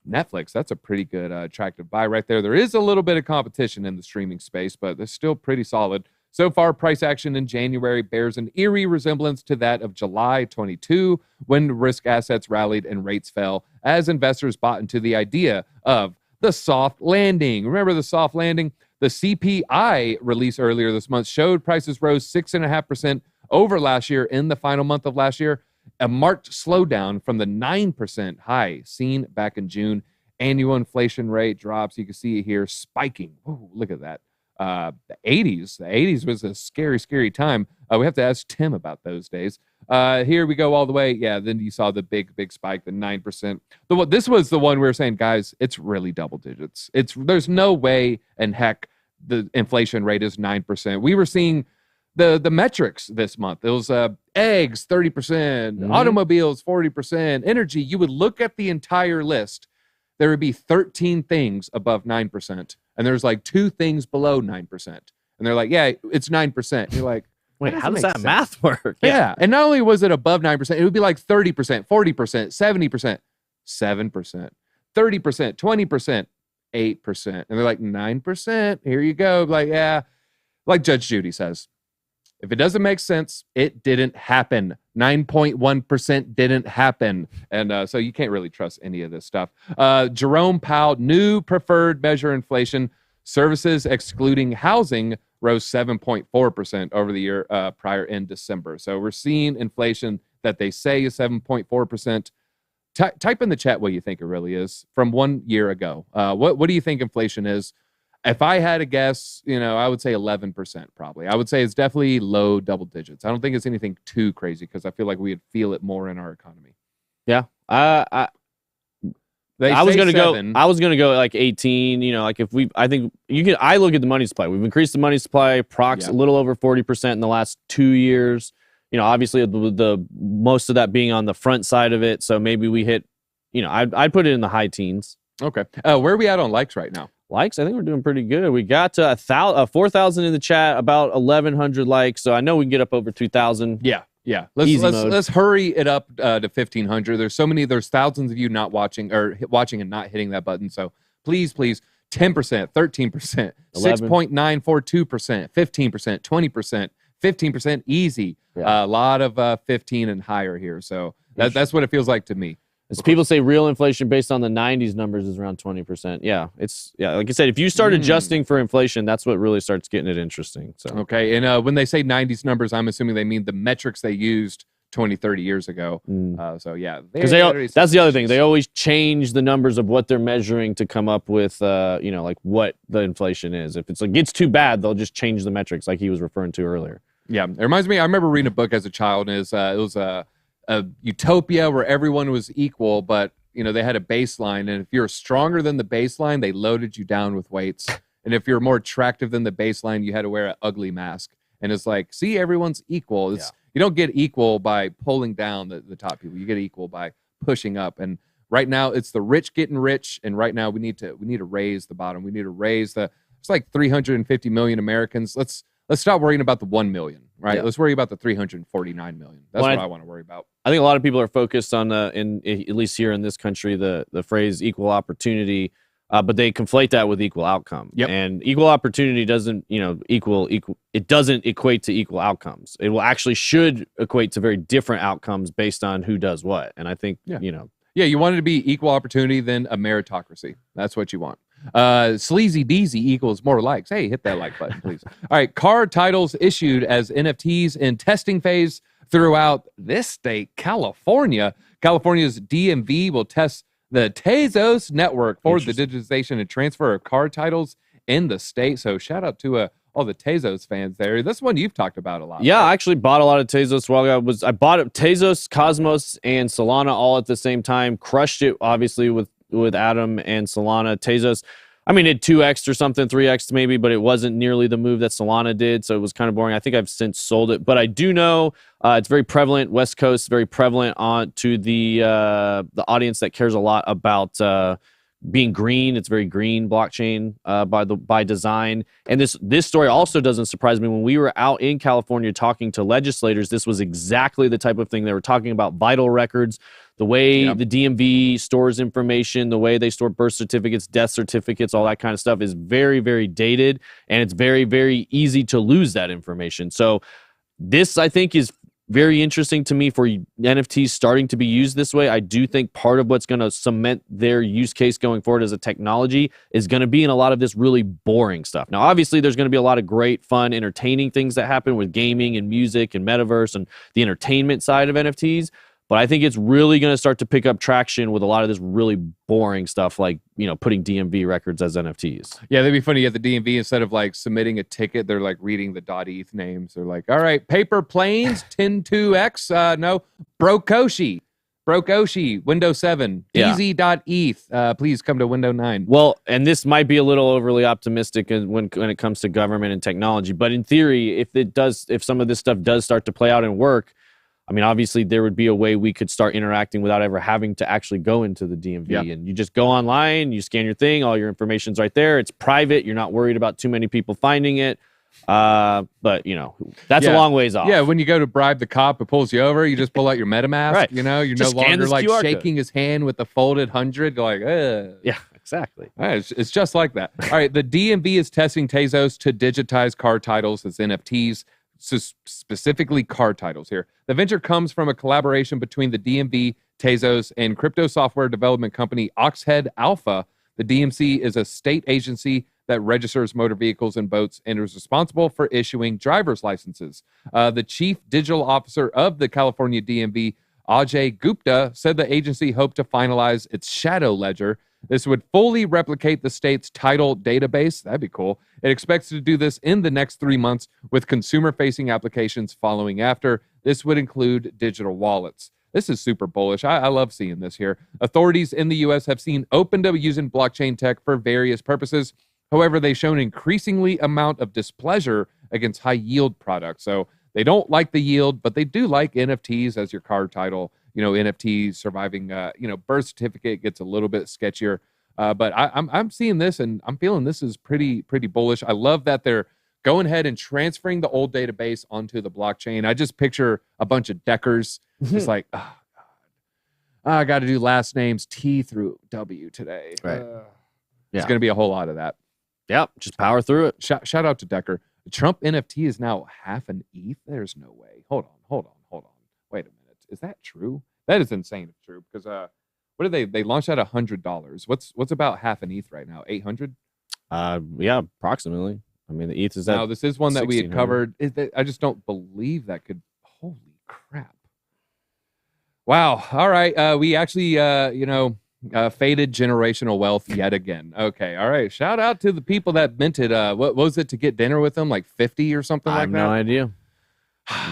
Netflix, that's a pretty good attractive buy right there. There is a little bit of competition in the streaming space, but they're still pretty solid. So far, price action in January bears an eerie resemblance to that of July 22, when risk assets rallied and rates fell as investors bought into the idea of the soft landing. Remember the soft landing? The CPI release earlier this month showed prices rose 6.5% over last year in the final month of last year, a marked slowdown from the 9% high seen back in June. Annual inflation rate drops. You can see it here spiking. Oh, look at that. The 80s was a scary time. We have to ask Tim about those days. Here we go all the way. Yeah, then you saw the big spike, the 9%. This was the one we were saying, guys, it's really double digits. There's no way in heck the inflation rate is 9%. We were seeing the metrics this month. It was eggs 30%, automobiles 40%, energy. You would look at the entire list. There would be 13 things above 9%. And there's like 2 things below 9%. And they're like, yeah, it's 9%. You're like, wait, how does that math work? Yeah. And not only was it above 9%, it would be like 30%, 40%, 70%, 7%, 30%, 20%, 8%. And they're like, 9%. Here you go. Like, yeah. Like Judge Judy says, if it doesn't make sense, it didn't happen. 9.1% didn't happen. And so you can't really trust any of this stuff. Jerome Powell, new preferred measure inflation. Services excluding housing rose 7.4% over the year prior in December. So we're seeing inflation that they say is 7.4%. Type in the chat what you think it really is from 1 year ago. What do you think inflation is? If I had a guess, I would say 11% probably. I would say it's definitely low double digits. I don't think it's anything too crazy because I feel like we'd feel it more in our economy. Yeah. I was gonna go at like 18. Like if I look at the money supply. We've increased the money supply a little over 40% in the last 2 years. Obviously the most of that being on the front side of it. So maybe we hit. I'd put it in the high teens. Okay. Where are we at on likes right now? Likes, I think we're doing pretty good. We got to 4,000 in the chat, about 1,100 likes. So I know we can get up over 2,000. Yeah. Let's hurry it up to 1,500. There's thousands of you not watching or watching and not hitting that button. So please, 10%, 13%, 6.942%, 15%, 20%, 15% easy. Yeah. A lot of 15 and higher here. So that's what it feels like to me. As people say, real inflation based on the 90s numbers is around 20%. Yeah, like I said, if you start adjusting for inflation, that's what really starts getting it interesting. So okay, and when they say 90s numbers, I'm assuming they mean the metrics they used 20, 30 years ago. So yeah, because that's the other thing. They always change the numbers of what they're measuring to come up with, like what the inflation is. If it's like gets too bad, they'll just change the metrics, like he was referring to earlier. Yeah, it reminds me. I remember reading a book as a child, and it was a utopia where everyone was equal, but they had a baseline, and if you're stronger than the baseline, they loaded you down with weights. And if you're more attractive than the baseline, you had to wear an ugly mask. And it's like, see, everyone's equal. You don't get equal by pulling down the top people. You get equal by pushing up. And right now, it's the rich getting rich. And right now, we need to raise the bottom. We need to raise it's like 350 million Americans. Let's stop worrying about the 1 million, right? Let's worry about the 349 million. That's what I want to worry about. I think a lot of people are focused on, at least here in this country, the phrase equal opportunity, but they conflate that with equal outcome. And equal opportunity doesn't, it doesn't equate to equal outcomes. It will actually should equate to very different outcomes based on who does what. And I think, Yeah, you want it to be equal opportunity than a meritocracy. That's what you want. Sleazy Deezy equals more likes. Hey, hit that like button, please. All right, car titles issued as NFTs in testing phase throughout this state, California. California's DMV will test the Tezos network for the digitization and transfer of car titles in the state. So shout out to all the Tezos fans there. This one you've talked about a lot. Yeah, right? I actually bought a lot of Tezos while I bought Tezos, Cosmos, and Solana all at the same time. Crushed it, obviously, with Atom and Solana. Tezos, I mean, it 2x or something, 3x maybe, but it wasn't nearly the move that Solana did, so it was kind of boring. I think I've since sold it, but I do know it's very prevalent, West Coast, very prevalent to the audience that cares a lot about being green. It's very green blockchain by design. And this story also doesn't surprise me. When we were out in California talking to legislators, this was exactly the type of thing they were talking about. Vital records, the way the DMV stores information, the way they store birth certificates, death certificates, all that kind of stuff is very, very dated, and it's very, very easy to lose that information. So this, I think, is very interesting to me for NFTs starting to be used this way. I do think part of what's going to cement their use case going forward as a technology is going to be in a lot of this really boring stuff. Now, obviously, there's going to be a lot of great, fun, entertaining things that happen with gaming and music and metaverse and the entertainment side of NFTs. But I think it's really going to start to pick up traction with a lot of this really boring stuff, like, putting DMV records as NFTs. Yeah, that'd be funny. At the DMV, instead of like submitting a ticket, they're like reading the .eth names. They're like, all right, Paper Planes, 102X, no, Brokoshi, Windows 7, DZ.eth, please come to Windows 9. Well, and this might be a little overly optimistic when it comes to government and technology, but in theory, if some of this stuff does start to play out and work, I mean, obviously, there would be a way we could start interacting without ever having to actually go into the DMV. And you just go online, you scan your thing, all your information's right there. It's private. You're not worried about too many people finding it. But, that's a long ways off. Yeah, when you go to bribe the cop who pulls you over, you just pull out your MetaMask. Right. You're just no longer like QR shaking his hand with the folded 100. You're like, Yeah, exactly. It's just like that. All right, the DMV is testing Tezos to digitize car titles as NFTs. So specifically car titles here. The venture comes from a collaboration between the DMV, Tezos, and crypto software development company Oxhead Alpha. The DMC is a state agency that registers motor vehicles and boats and is responsible for issuing driver's licenses. The chief digital officer of the California DMV, Ajay Gupta, said the agency hoped to finalize its shadow ledger. This would fully replicate the state's title database. That'd be cool. It expects to do this in the next 3 months, with consumer-facing applications following after. This would include digital wallets. This is super bullish. I love seeing this here. Authorities in the U.S. have seen open to using blockchain tech for various purposes. However, they've shown increasingly amount of displeasure against high-yield products. So they don't like the yield, but they do like NFTs as your car title. NFTs surviving, birth certificate gets a little bit sketchier. But I'm seeing this, and I'm feeling this is pretty bullish. I love that they're going ahead and transferring the old database onto the blockchain. I just picture a bunch of Deckers. It's like, oh, God. I got to do last names T through W today. Right. It's going to be a whole lot of that. Yep, just power through it. Shout out to Decker. Trump NFT is now half an ETH. There's no way. Hold on. Wait a minute. Is that true? That is insane if true, because what did they launched at $100. What's about half an ETH right now? 800? Yeah, approximately. I mean, the ETH is that. Now, this is one that we had covered. I just don't believe that could. Holy crap! Wow. All right. We actually faded generational wealth yet again. Okay. All right. Shout out to the people that minted. What was it to get dinner with them? Like 50 or something like that? I have no idea.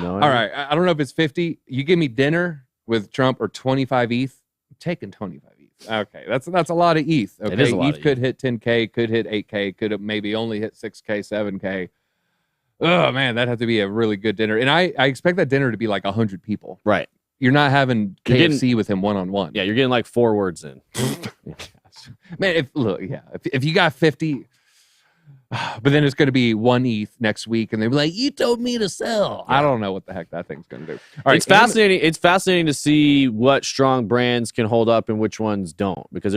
All right. I don't know if it's 50. You give me dinner with Trump or 25 ETH. I'm taking 25 ETH. Okay, that's a lot of ETH. Okay, It is a lot ETH of could hit 10K, could hit 8K, could have maybe only hit 6K, 7K. Oh man, that'd have to be a really good dinner. And I expect that dinner to be like 100 people. Right. You're not having You're KFC getting- with him one-on-one. Yeah, you're getting like 4 words in. Man, if you got 50, but then it's going to be 1 ETH next week, and they'll be like, "You told me to sell." Yeah. I don't know what the heck that thing's going to do. All right, It's fascinating. It's fascinating to see what strong brands can hold up and which ones don't, because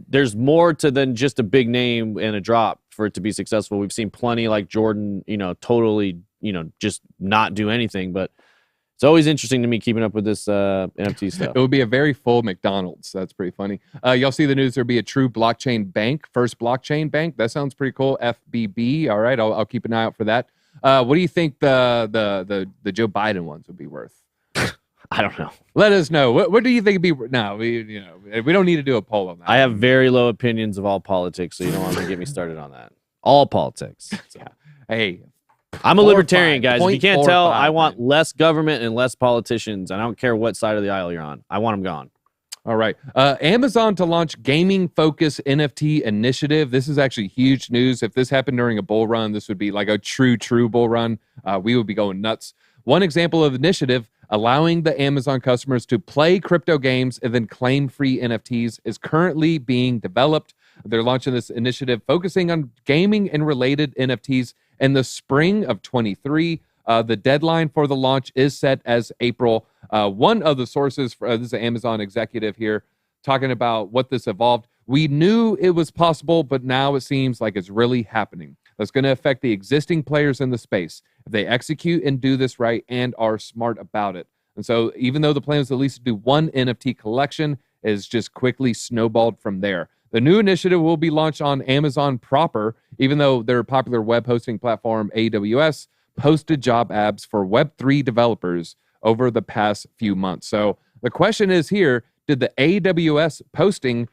there's more to than just a big name and a drop for it to be successful. We've seen plenty like Jordan, totally, just not do anything, but it's always interesting to me keeping up with this NFT stuff. It would be a very full McDonald's. That's pretty funny. Y'all see the news? There'll be a true blockchain bank, first blockchain bank. That sounds pretty cool. FBB. All right, I'll keep an eye out for that. What do you think the Joe Biden ones would be worth? I don't know. Let us know. What do you think it'd be? No, we don't need to do a poll on that. I have very low opinions of all politics, so you don't want to get me started on that. All politics. So. Hey, I'm a 4 or libertarian, 5, guys. If you can't tell, 0.45, I want man. less government and less politicians. I don't care what side of the aisle you're on. I want them gone. All right. Amazon to launch gaming-focused NFT initiative. This is actually huge news. If this happened during a bull run, this would be like a true bull run. We would be going nuts. One example of initiative allowing the Amazon customers to play crypto games and then claim free NFTs is currently being developed. They're launching this initiative focusing on gaming and related NFTs in the spring of 23. The deadline for the launch is set as April. One of the sources, this is an Amazon executive here, talking about what this evolved. We knew it was possible, but now it seems like it's really happening. That's going to affect the existing players in the space if they execute and do this right and are smart about it. And so even though the plan is at least to do one NFT collection, it is just quickly snowballed from there. The new initiative will be launched on Amazon proper, even though their popular web hosting platform, AWS, posted job ads for Web3 developers over the past few months. So the question is here, did the AWS posting,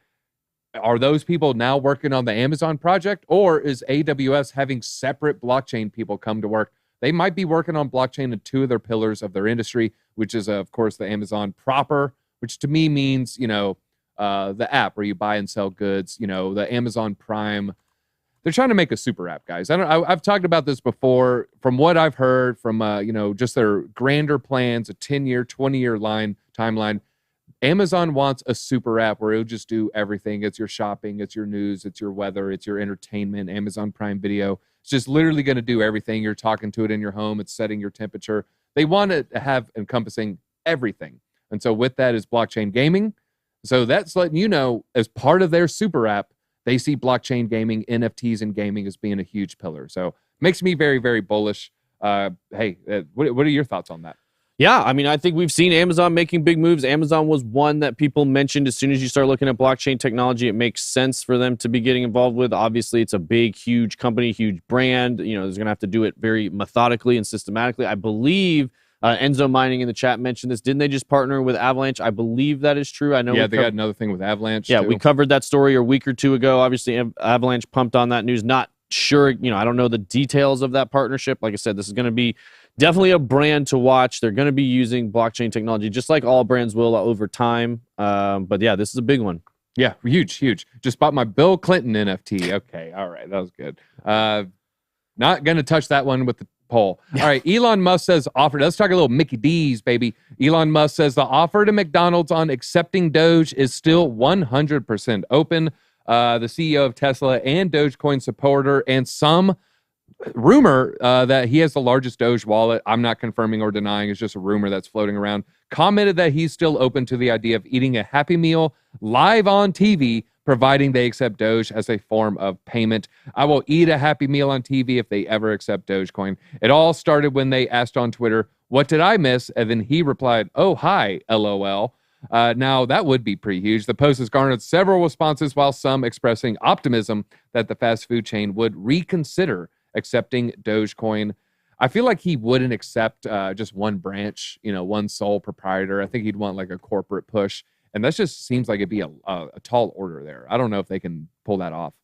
are those people now working on the Amazon project, or is AWS having separate blockchain people come to work? They might be working on blockchain in 2 of their pillars of their industry, which is, of course, the Amazon proper, which to me means, the app where you buy and sell goods, the Amazon Prime. They're trying to make a super app, guys. I've talked about this before. From what I've heard from, just their grander plans, a 10-year, 20-year timeline, Amazon wants a super app where it'll just do everything. It's your shopping, it's your news, it's your weather, it's your entertainment. Amazon Prime Video. It's just literally going to do everything. You're talking to it in your home. It's setting your temperature. They want it to have encompassing everything. And so with that is blockchain gaming. So that's letting you know, as part of their super app, they see blockchain gaming, NFTs, and gaming as being a huge pillar. So makes me very, very bullish. What are your thoughts on that? Yeah, I mean, I think we've seen Amazon making big moves. Amazon was one that people mentioned as soon as you start looking at blockchain technology. It makes sense for them to be getting involved with. Obviously, it's a big, huge company, huge brand. There's going to have to do it very methodically and systematically. I believe Enzo Mining in the chat mentioned this. Didn't they just partner with Avalanche? I believe that is true. I know. Yeah, they got another thing with Avalanche. Yeah, too. we covered that story a week or 2 ago. Obviously, Avalanche pumped on that news. Not sure, I don't know the details of that partnership. Like I said, this is going to be definitely a brand to watch. They're going to be using blockchain technology, just like all brands will over time. But yeah, this is a big one. Yeah, huge. Just bought my Bill Clinton NFT. Okay, all right, that was good. Not going to touch that one with the poll. All right, Elon Musk says offer. Let's talk a little Mickey D's, baby. Elon Musk says the offer to McDonald's on accepting Doge is still 100% open. The CEO of Tesla and Dogecoin supporter, and some rumor that he has the largest Doge wallet. I'm not confirming or denying. It's just a rumor that's floating around. Commented that he's still open to the idea of eating a Happy Meal live on TV, providing they accept Doge as a form of payment. I will eat a Happy Meal on TV if they ever accept Dogecoin. It all started when they asked on Twitter, "What did I miss?" And then he replied, "Oh, hi, LOL." Now, that would be pretty huge. The post has garnered several responses, while some expressing optimism that the fast food chain would reconsider accepting Dogecoin. I feel like he wouldn't accept just one branch, one sole proprietor. I think he'd want like a corporate push. And that just seems like it'd be a tall order there. I don't know if they can pull that off.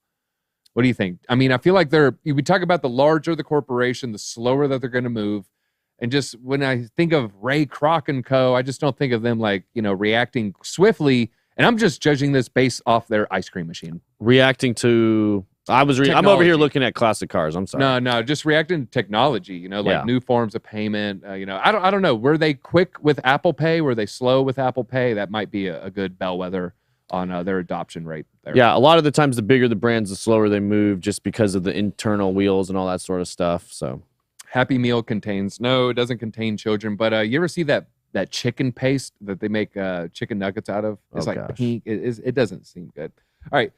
What do you think? I mean, I feel like we talk about the larger the corporation, the slower that they're going to move. And just when I think of Ray Kroc and Co., I just don't think of them like, reacting swiftly And I'm just judging this based off their ice cream machine. Reacting to I'm over here Technology. looking at classic cars. I'm sorry. No, just reacting to technology, like Yeah. new forms of payment. I don't know. Were they quick with Apple Pay? Were they slow with Apple Pay? That might be a good bellwether on their adoption rate there. Yeah, a lot of the times the bigger the brands, the slower they move just because of the internal wheels and all that sort of stuff. So Happy Meal contains it doesn't contain children. But you ever see that chicken paste that they make chicken nuggets out of? It's Oh, gosh. pink. It doesn't seem good. All right,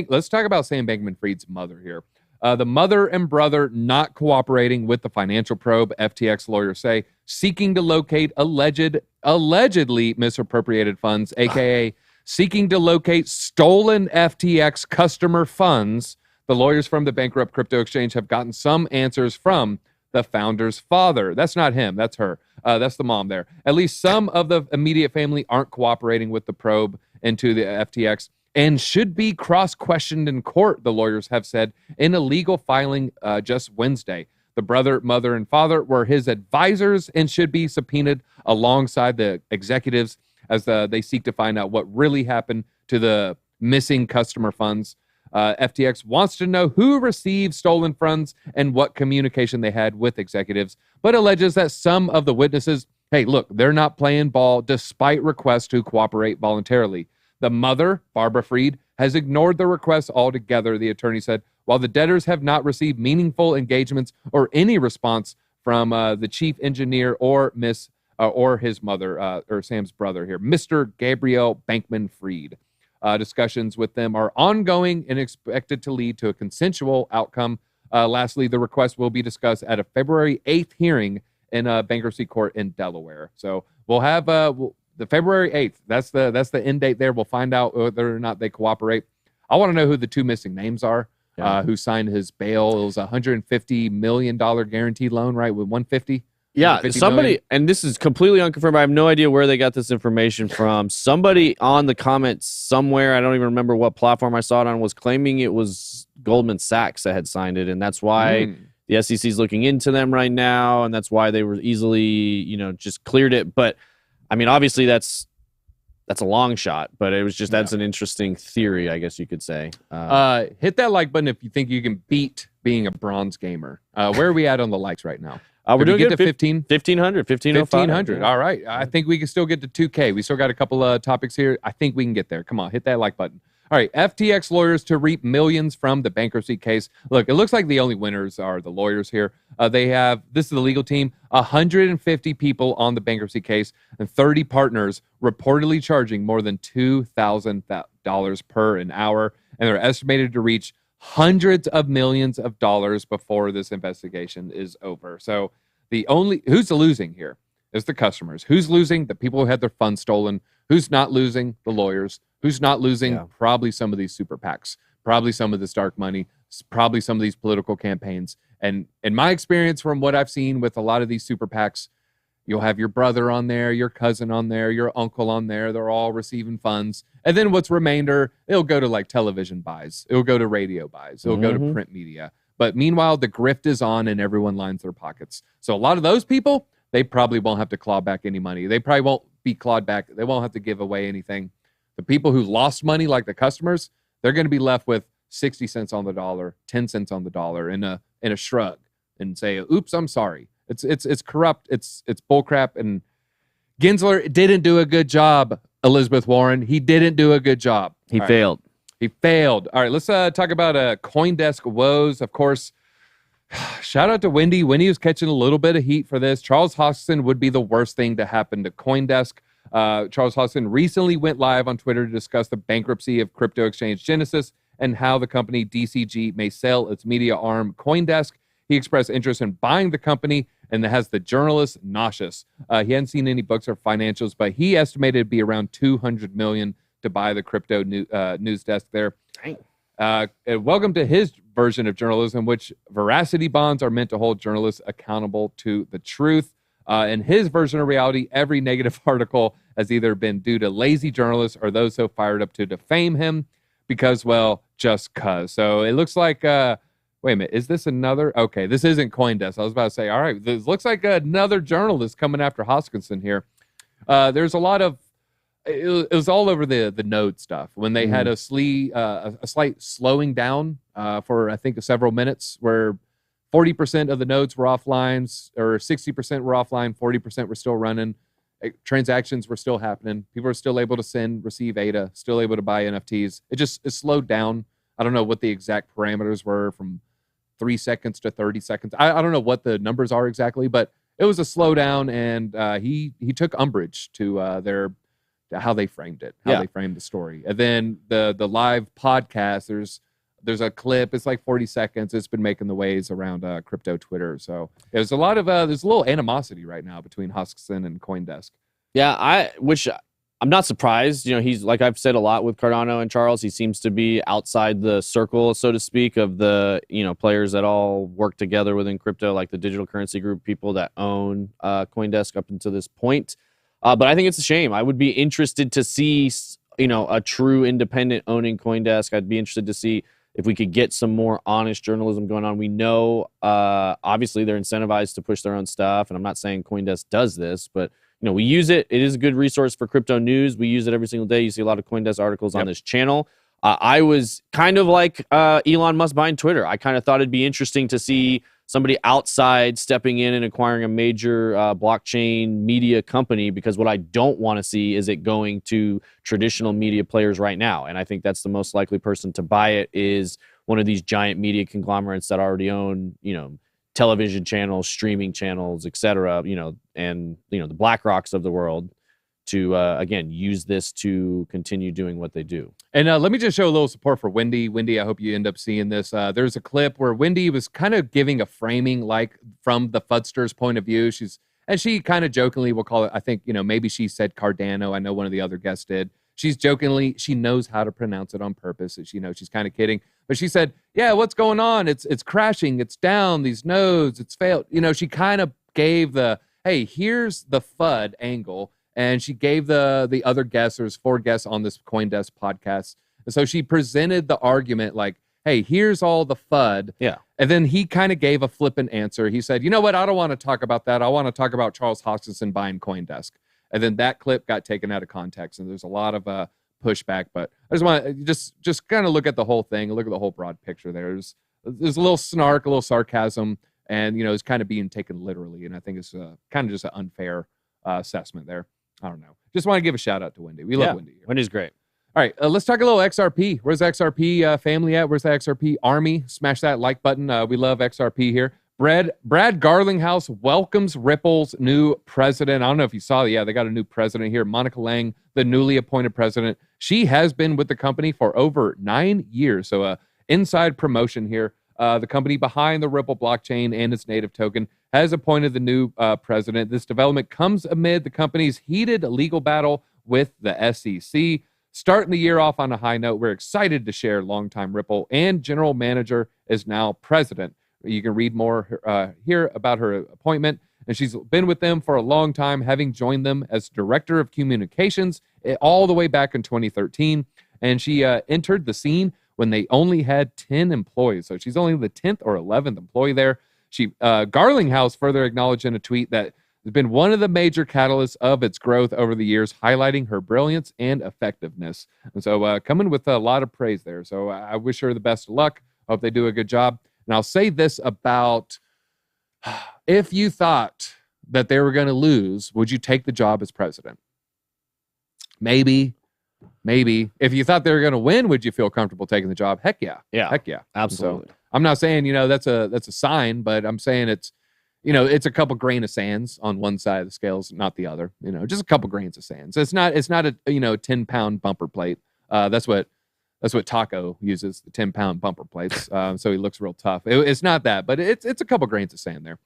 let's talk about Sam Bankman-Fried's mother here. The mother and brother not cooperating with the financial probe, FTX lawyers say, seeking to locate allegedly misappropriated funds, aka seeking to locate stolen FTX customer funds. The lawyers from the bankrupt crypto exchange have gotten some answers from the founder's father. That's not him, that's her. That's the mom there. At least some of the immediate family aren't cooperating with the probe into the FTX and should be cross-questioned in court, the lawyers have said in a legal filing just Wednesday. The brother, mother, and father were his advisors and should be subpoenaed alongside the executives as they seek to find out what really happened to the missing customer funds. FTX wants to know who received stolen funds and what communication they had with executives, but alleges that some of the witnesses, hey, look, they're not playing ball despite requests to cooperate voluntarily. The mother, Barbara Fried, has ignored the request altogether, the attorney said, while the debtors have not received meaningful engagements or any response from the chief engineer or his mother, or Sam's brother here, Mr. Gabriel Bankman-Fried. Discussions with them are ongoing and expected to lead to a consensual outcome. Lastly, the request will be discussed at a February 8th hearing in a bankruptcy court in Delaware. So we'll have the February 8th. That's the end date there. We'll find out whether or not they cooperate. I want to know who the two missing names are. Who signed his bail. It was a $150 million guaranteed loan, right? With 150. yeah, 150 somebody, million? and this is completely unconfirmed. I have no idea where they got this information from. Somebody on the comments somewhere, I don't even remember what platform I saw it on, was claiming it was Goldman Sachs that had signed it, and that's why the SEC is looking into them right now, and that's why they were easily, just cleared it. But I mean, obviously that's a long shot, but it was just that's an interesting theory, I guess you could say. Hit that like button if you think you can beat being a bronze gamer. Where are we at on the likes right now? We're Did we doing get good. to 15? 1500, 1500. All right. I think we can still get to 2K. We still got a couple of topics here. I think we can get there. Come on, hit that like button. All right. FTX lawyers to reap millions from the bankruptcy case. Look, it looks like the only winners are the lawyers here. This is the legal team, 150 people on the bankruptcy case and 30 partners reportedly charging more than $2,000 per an hour. And they're estimated to reach hundreds of millions of dollars before this investigation is over. So who's losing here is the customers. Who's losing? The people who had their funds stolen. Who's not losing? The lawyers. Who's not losing? Yeah. Probably some of these super PACs, probably some of this dark money, probably some of these political campaigns. And in my experience, from what I've seen with a lot of these super PACs, you'll have your brother on there, your cousin on there, your uncle on there. They're all receiving funds. And then what's remainder, it'll go to like television buys. It'll go to radio buys. It'll go to print media. But meanwhile, the grift is on and everyone lines their pockets. So a lot of those people, they probably won't have to claw back any money. They probably won't be clawed back. They won't have to give away anything. The people who lost money, like the customers, they're going to be left with 60 cents on the dollar, 10 cents on the dollar in a shrug and say, oops, I'm sorry. It's corrupt. It's bullcrap. And Gensler didn't do a good job, Elizabeth Warren. He didn't do a good job. He failed. He failed. All right, let's talk about CoinDesk woes. Of course, shout out to Wendy. Wendy was catching a little bit of heat for this. Charles Hoskinson would be the worst thing to happen to CoinDesk. Charles Hoskinson recently went live on Twitter to discuss the bankruptcy of crypto exchange Genesis and how the company DCG may sell its media arm CoinDesk. He expressed interest in buying the company and has the journalist nauseous. He hadn't seen any books or financials, but he estimated it'd be around $200 million to buy the crypto news desk there. Welcome to his version of journalism, which veracity bonds are meant to hold journalists accountable to the truth. In his version of reality, every negative article has either been due to lazy journalists or those so fired up to defame him because, well, just cuz. So it looks like, wait a minute, is this another? Okay, this isn't CoinDesk. I was about to say, all right, this looks like another journalist coming after Hoskinson here. There's a lot of it was all over the node stuff when they had a slight slowing down for I think several minutes where 40% of the nodes were offline or 60% were offline, 40% were still running. Transactions were still happening. People were still able to send, receive ADA, still able to buy NFTs. It slowed down. I don't know what the exact parameters were from 3 seconds to 30 seconds. I don't know what the numbers are exactly, but it was a slowdown, and he took umbrage to how they framed it, how they framed the story. And then the live podcast, there's a clip. It's like 40 seconds. It's been making the waves around crypto Twitter. So there's a lot of there's a little animosity right now between Huskisson and CoinDesk. Yeah, I'm not surprised. He's like I've said a lot with Cardano and Charles. He seems to be outside the circle, so to speak, of the players that all work together within crypto, like the digital currency group people that own CoinDesk up until this point. But I think it's a shame. I would be interested to see a true independent owning CoinDesk. I'd be interested to see if we could get some more honest journalism going on. We know, obviously, they're incentivized to push their own stuff, and I'm not saying CoinDesk does this, but we use it. It is a good resource for crypto news. We use it every single day. You see a lot of CoinDesk articles on this channel. I was kind of like Elon Musk buying Twitter. I kind of thought it'd be interesting to see somebody outside stepping in and acquiring a major blockchain media company, because what I don't want to see is it going to traditional media players right now. And I think that's the most likely person to buy it is one of these giant media conglomerates that already own, television channels, streaming channels, et cetera, and, the BlackRocks of the world to, again, use this to continue doing what they do. And let me just show a little support for Wendy. Wendy, I hope you end up seeing this. There's a clip where Wendy was kind of giving a framing like from the Fudster's point of view. She kind of jokingly will call it, I think, maybe she said Cardano. I know one of the other guests did. She's jokingly, she knows how to pronounce it on purpose. She's kind of kidding. But she said, yeah, what's going on? It's crashing. It's down. These nodes, it's failed. She kind of gave the, hey, here's the FUD angle. And she gave the other guests, there's 4 guests on this CoinDesk podcast. And so she presented the argument like, hey, here's all the FUD. Yeah. And then he kind of gave a flippant answer. He said, you know what? I don't want to talk about that. I want to talk about Charles Hoskinson buying CoinDesk. And then that clip got taken out of context. And there's a lot of pushback. But I just want to just kind of look at the whole thing, look at the whole broad picture there. There's a little snark, a little sarcasm, and, it's kind of being taken literally. And I think it's kind of just an unfair assessment there. I don't know. Just want to give a shout out to Wendy. We love Wendy here. Wendy's great. All right, let's talk a little XRP. Where's the XRP family at? Where's the XRP army? Smash that like button. We love XRP here. Brad Garlinghouse welcomes Ripple's new president. I don't know if you saw, they got a new president here. Monica Lang, the newly appointed president. She has been with the company for over 9 years. So inside promotion here. The company behind the Ripple blockchain and its native token has appointed the new president. This development comes amid the company's heated legal battle with the SEC. Starting the year off on a high note, we're excited to share longtime Ripple and general manager is now president. You can read more here about her appointment. And she's been with them for a long time, having joined them as director of communications all the way back in 2013. And she entered the scene when they only had 10 employees. So she's only the 10th or 11th employee there. Garlinghouse further acknowledged in a tweet that has been one of the major catalysts of its growth over the years, highlighting her brilliance and effectiveness. And so coming with a lot of praise there. So I wish her the best of luck. Hope they do a good job. And I'll say this about, if you thought that they were going to lose, would you take the job as president? Maybe. If you thought they were going to win, would you feel comfortable taking the job? Heck yeah. Heck yeah. Absolutely. So, I'm not saying, that's a sign, but I'm saying it's a couple grain of sands on one side of the scales, not the other, just a couple grains of sands. It's not a 10-pound bumper plate. That's what Taco uses, the 10-pound bumper plates. So he looks real tough. It's not that, but it's a couple grains of sand there.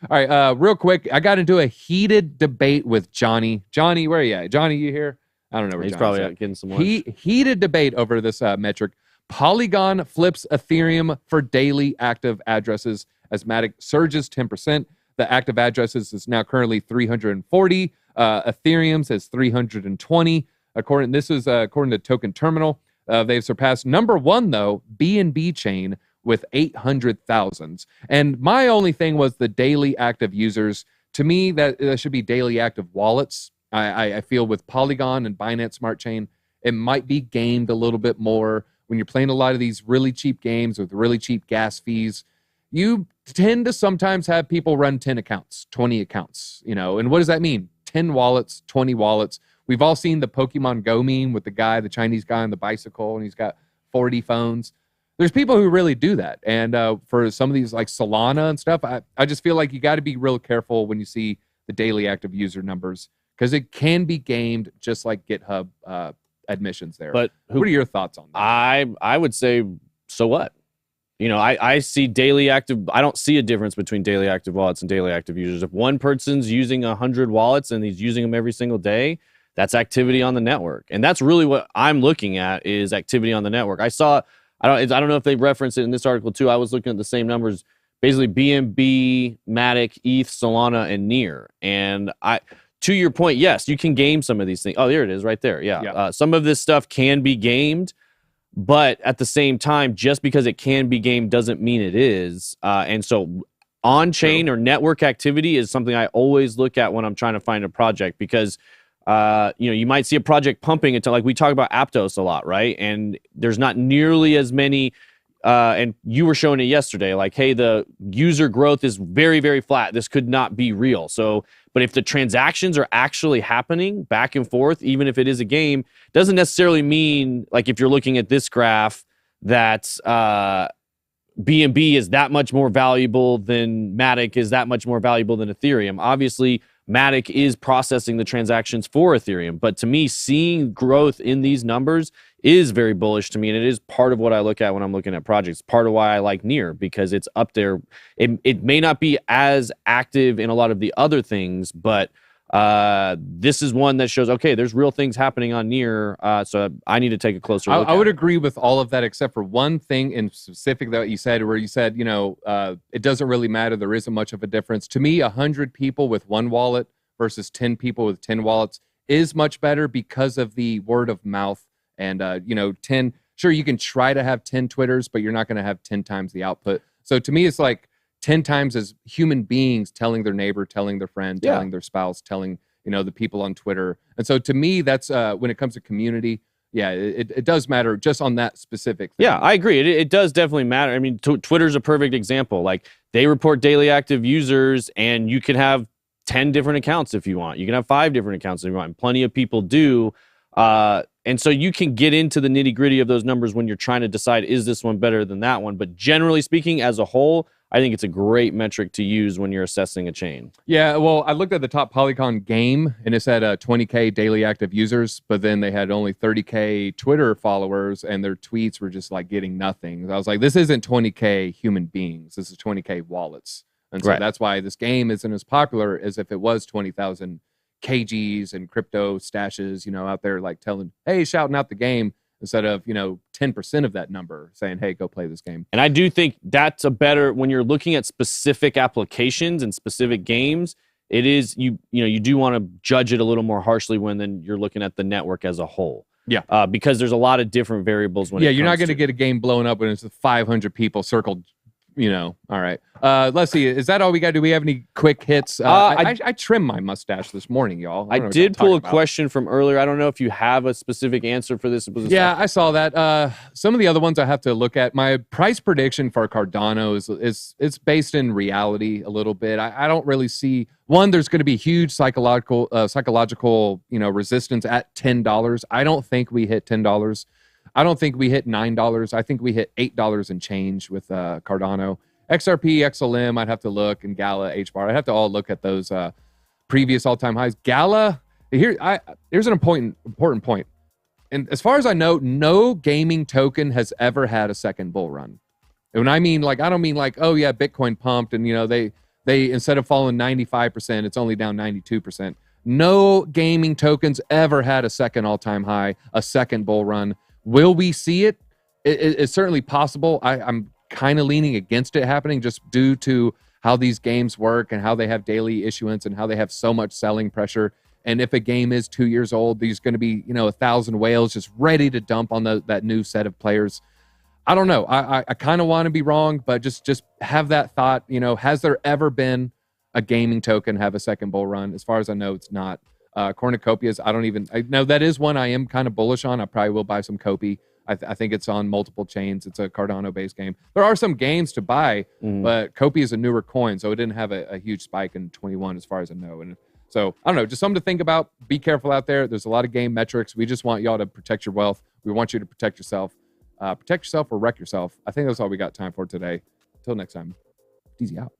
All right, real quick, I got into a heated debate with Johnny. Johnny, where are you at? Johnny, you here? I don't know where he's Johnny's probably at. out getting some lunch. Heated debate over this metric. Polygon flips Ethereum for daily active addresses as Matic surges 10%. The active addresses is now currently 340. Ethereum's is 320. According to Token Terminal. They've surpassed number one, though, BNB chain with 800,000. And my only thing was the daily active users. To me, that should be daily active wallets. I feel with Polygon and Binance Smart Chain, it might be gamed a little bit more when you're playing a lot of these really cheap games with really cheap gas fees. You tend to sometimes have people run 10 accounts, 20 accounts, and what does that mean? 10 wallets, 20 wallets. We've all seen the Pokemon Go meme with the Chinese guy on the bicycle, and he's got 40 phones. There's people who really do that. And for some of these like Solana and stuff, I just feel like you got to be real careful when you see the daily active user numbers, because it can be gamed just like GitHub admissions there. But what are your thoughts on that? I would say, so what? I see daily active. I don't see a difference between daily active wallets and daily active users. If one person's using 100 wallets and he's using them every single day, that's activity on the network. And that's really what I'm looking at, is activity on the network. I don't know if they reference it in this article too. I was looking at the same numbers, basically BNB, Matic, ETH, Solana, and Near. And to your point, yes, you can game some of these things. Oh, there it is right there. Yeah. Some of this stuff can be gamed, but at the same time, just because it can be gamed doesn't mean it is. And so on-chain or network activity is something I always look at when I'm trying to find a project, because you might see a project pumping until, like we talk about Aptos a lot, right? And there's not nearly as many, and you were showing it yesterday, like, hey, the user growth is very, very flat. This could not be real. So, but if the transactions are actually happening back and forth, even if it is a game, doesn't necessarily mean, like if you're looking at this graph, that BNB is that much more valuable than Matic, is that much more valuable than Ethereum. Obviously, Matic is processing the transactions for Ethereum. But to me, seeing growth in these numbers is very bullish to me. And it is part of what I look at when I'm looking at projects. Part of why I like Near, because it's up there. It may not be as active in a lot of the other things, but this is one that shows, okay, there's real things happening on Near. So I need to take a closer look. I would agree with all of that, except for one thing in specific that you said, where you said, it doesn't really matter. There isn't much of a difference. To me, 100 people with one wallet versus 10 people with 10 wallets is much better because of the word of mouth. And, 10, sure, you can try to have 10 Twitters, but you're not going to have 10 times the output. So to me, it's like 10 times as human beings telling their neighbor, telling their friend, telling their spouse, telling, the people on Twitter. And so to me, that's when it comes to community, it does matter just on that specific thing. Yeah, I agree. It does definitely matter. I mean, Twitter's a perfect example. Like, they report daily active users, and you can have 10 different accounts if you want. You can have 5 different accounts if you want. And plenty of people do. And so you can get into the nitty-gritty of those numbers when you're trying to decide, is this one better than that one? But generally speaking, as a whole, I think it's a great metric to use when you're assessing a chain. Yeah, well, I looked at the top Polygon game, and it said 20K daily active users, but then they had only 30K Twitter followers, and their tweets were just like getting nothing. I was like, this isn't 20K human beings. This is 20K wallets. And so that's why this game isn't as popular as if it was 20,000 KGs and crypto stashes, out there like shouting out the game, instead of 10% of that number saying, hey, go play this game. And I do think that's a better, when you're looking at specific applications and specific games, it is, you do want to judge it a little more harshly when you're looking at the network as a whole. Yeah. Because there's a lot of different variables when you're not going to get a game blown up when it's 500 people circled. All right. Let's see. Is that all we got? Do we have any quick hits? I trimmed my mustache this morning, y'all. I did pull a question from earlier. I don't know if you have a specific answer for this. Yeah, I saw that. Some of the other ones I have to look at. My price prediction for Cardano is based in reality a little bit. I don't really see there's going to be huge psychological resistance at $10. I don't think we hit $10. I don't think we hit $9. I think we hit $8 and change with Cardano. XRP, XLM, I'd have to look, and Gala, HBAR. I'd have to all look at those previous all-time highs. Gala, here's an important point. And as far as I know, no gaming token has ever had a second bull run. And when I mean, I don't mean oh yeah, Bitcoin pumped and they instead of falling 95%, it's only down 92%. No gaming tokens ever had a second all-time high, a second bull run. Will we see it? It's certainly possible. I'm kind of leaning against it happening just due to how these games work and how they have daily issuance and how they have so much selling pressure. And if a game is 2 years old, there's going to be 1,000 whales just ready to dump on that new set of players. I don't know. I kind of want to be wrong, but just have that thought. Has there ever been a gaming token have a second bull run? As far as I know, it's not. Cornucopias, I know that is one I am kind of bullish on. I probably will buy some Kopi. I think it's on multiple chains. It's a Cardano-based game. There are some gains to buy, but Kopi is a newer coin, so it didn't have a huge spike in 21 as far as I know. And so, I don't know, just something to think about. Be careful out there. There's a lot of game metrics. We just want y'all to protect your wealth. We want you to protect yourself. Protect yourself or wreck yourself. I think that's all we got time for today. Until next time, easy out.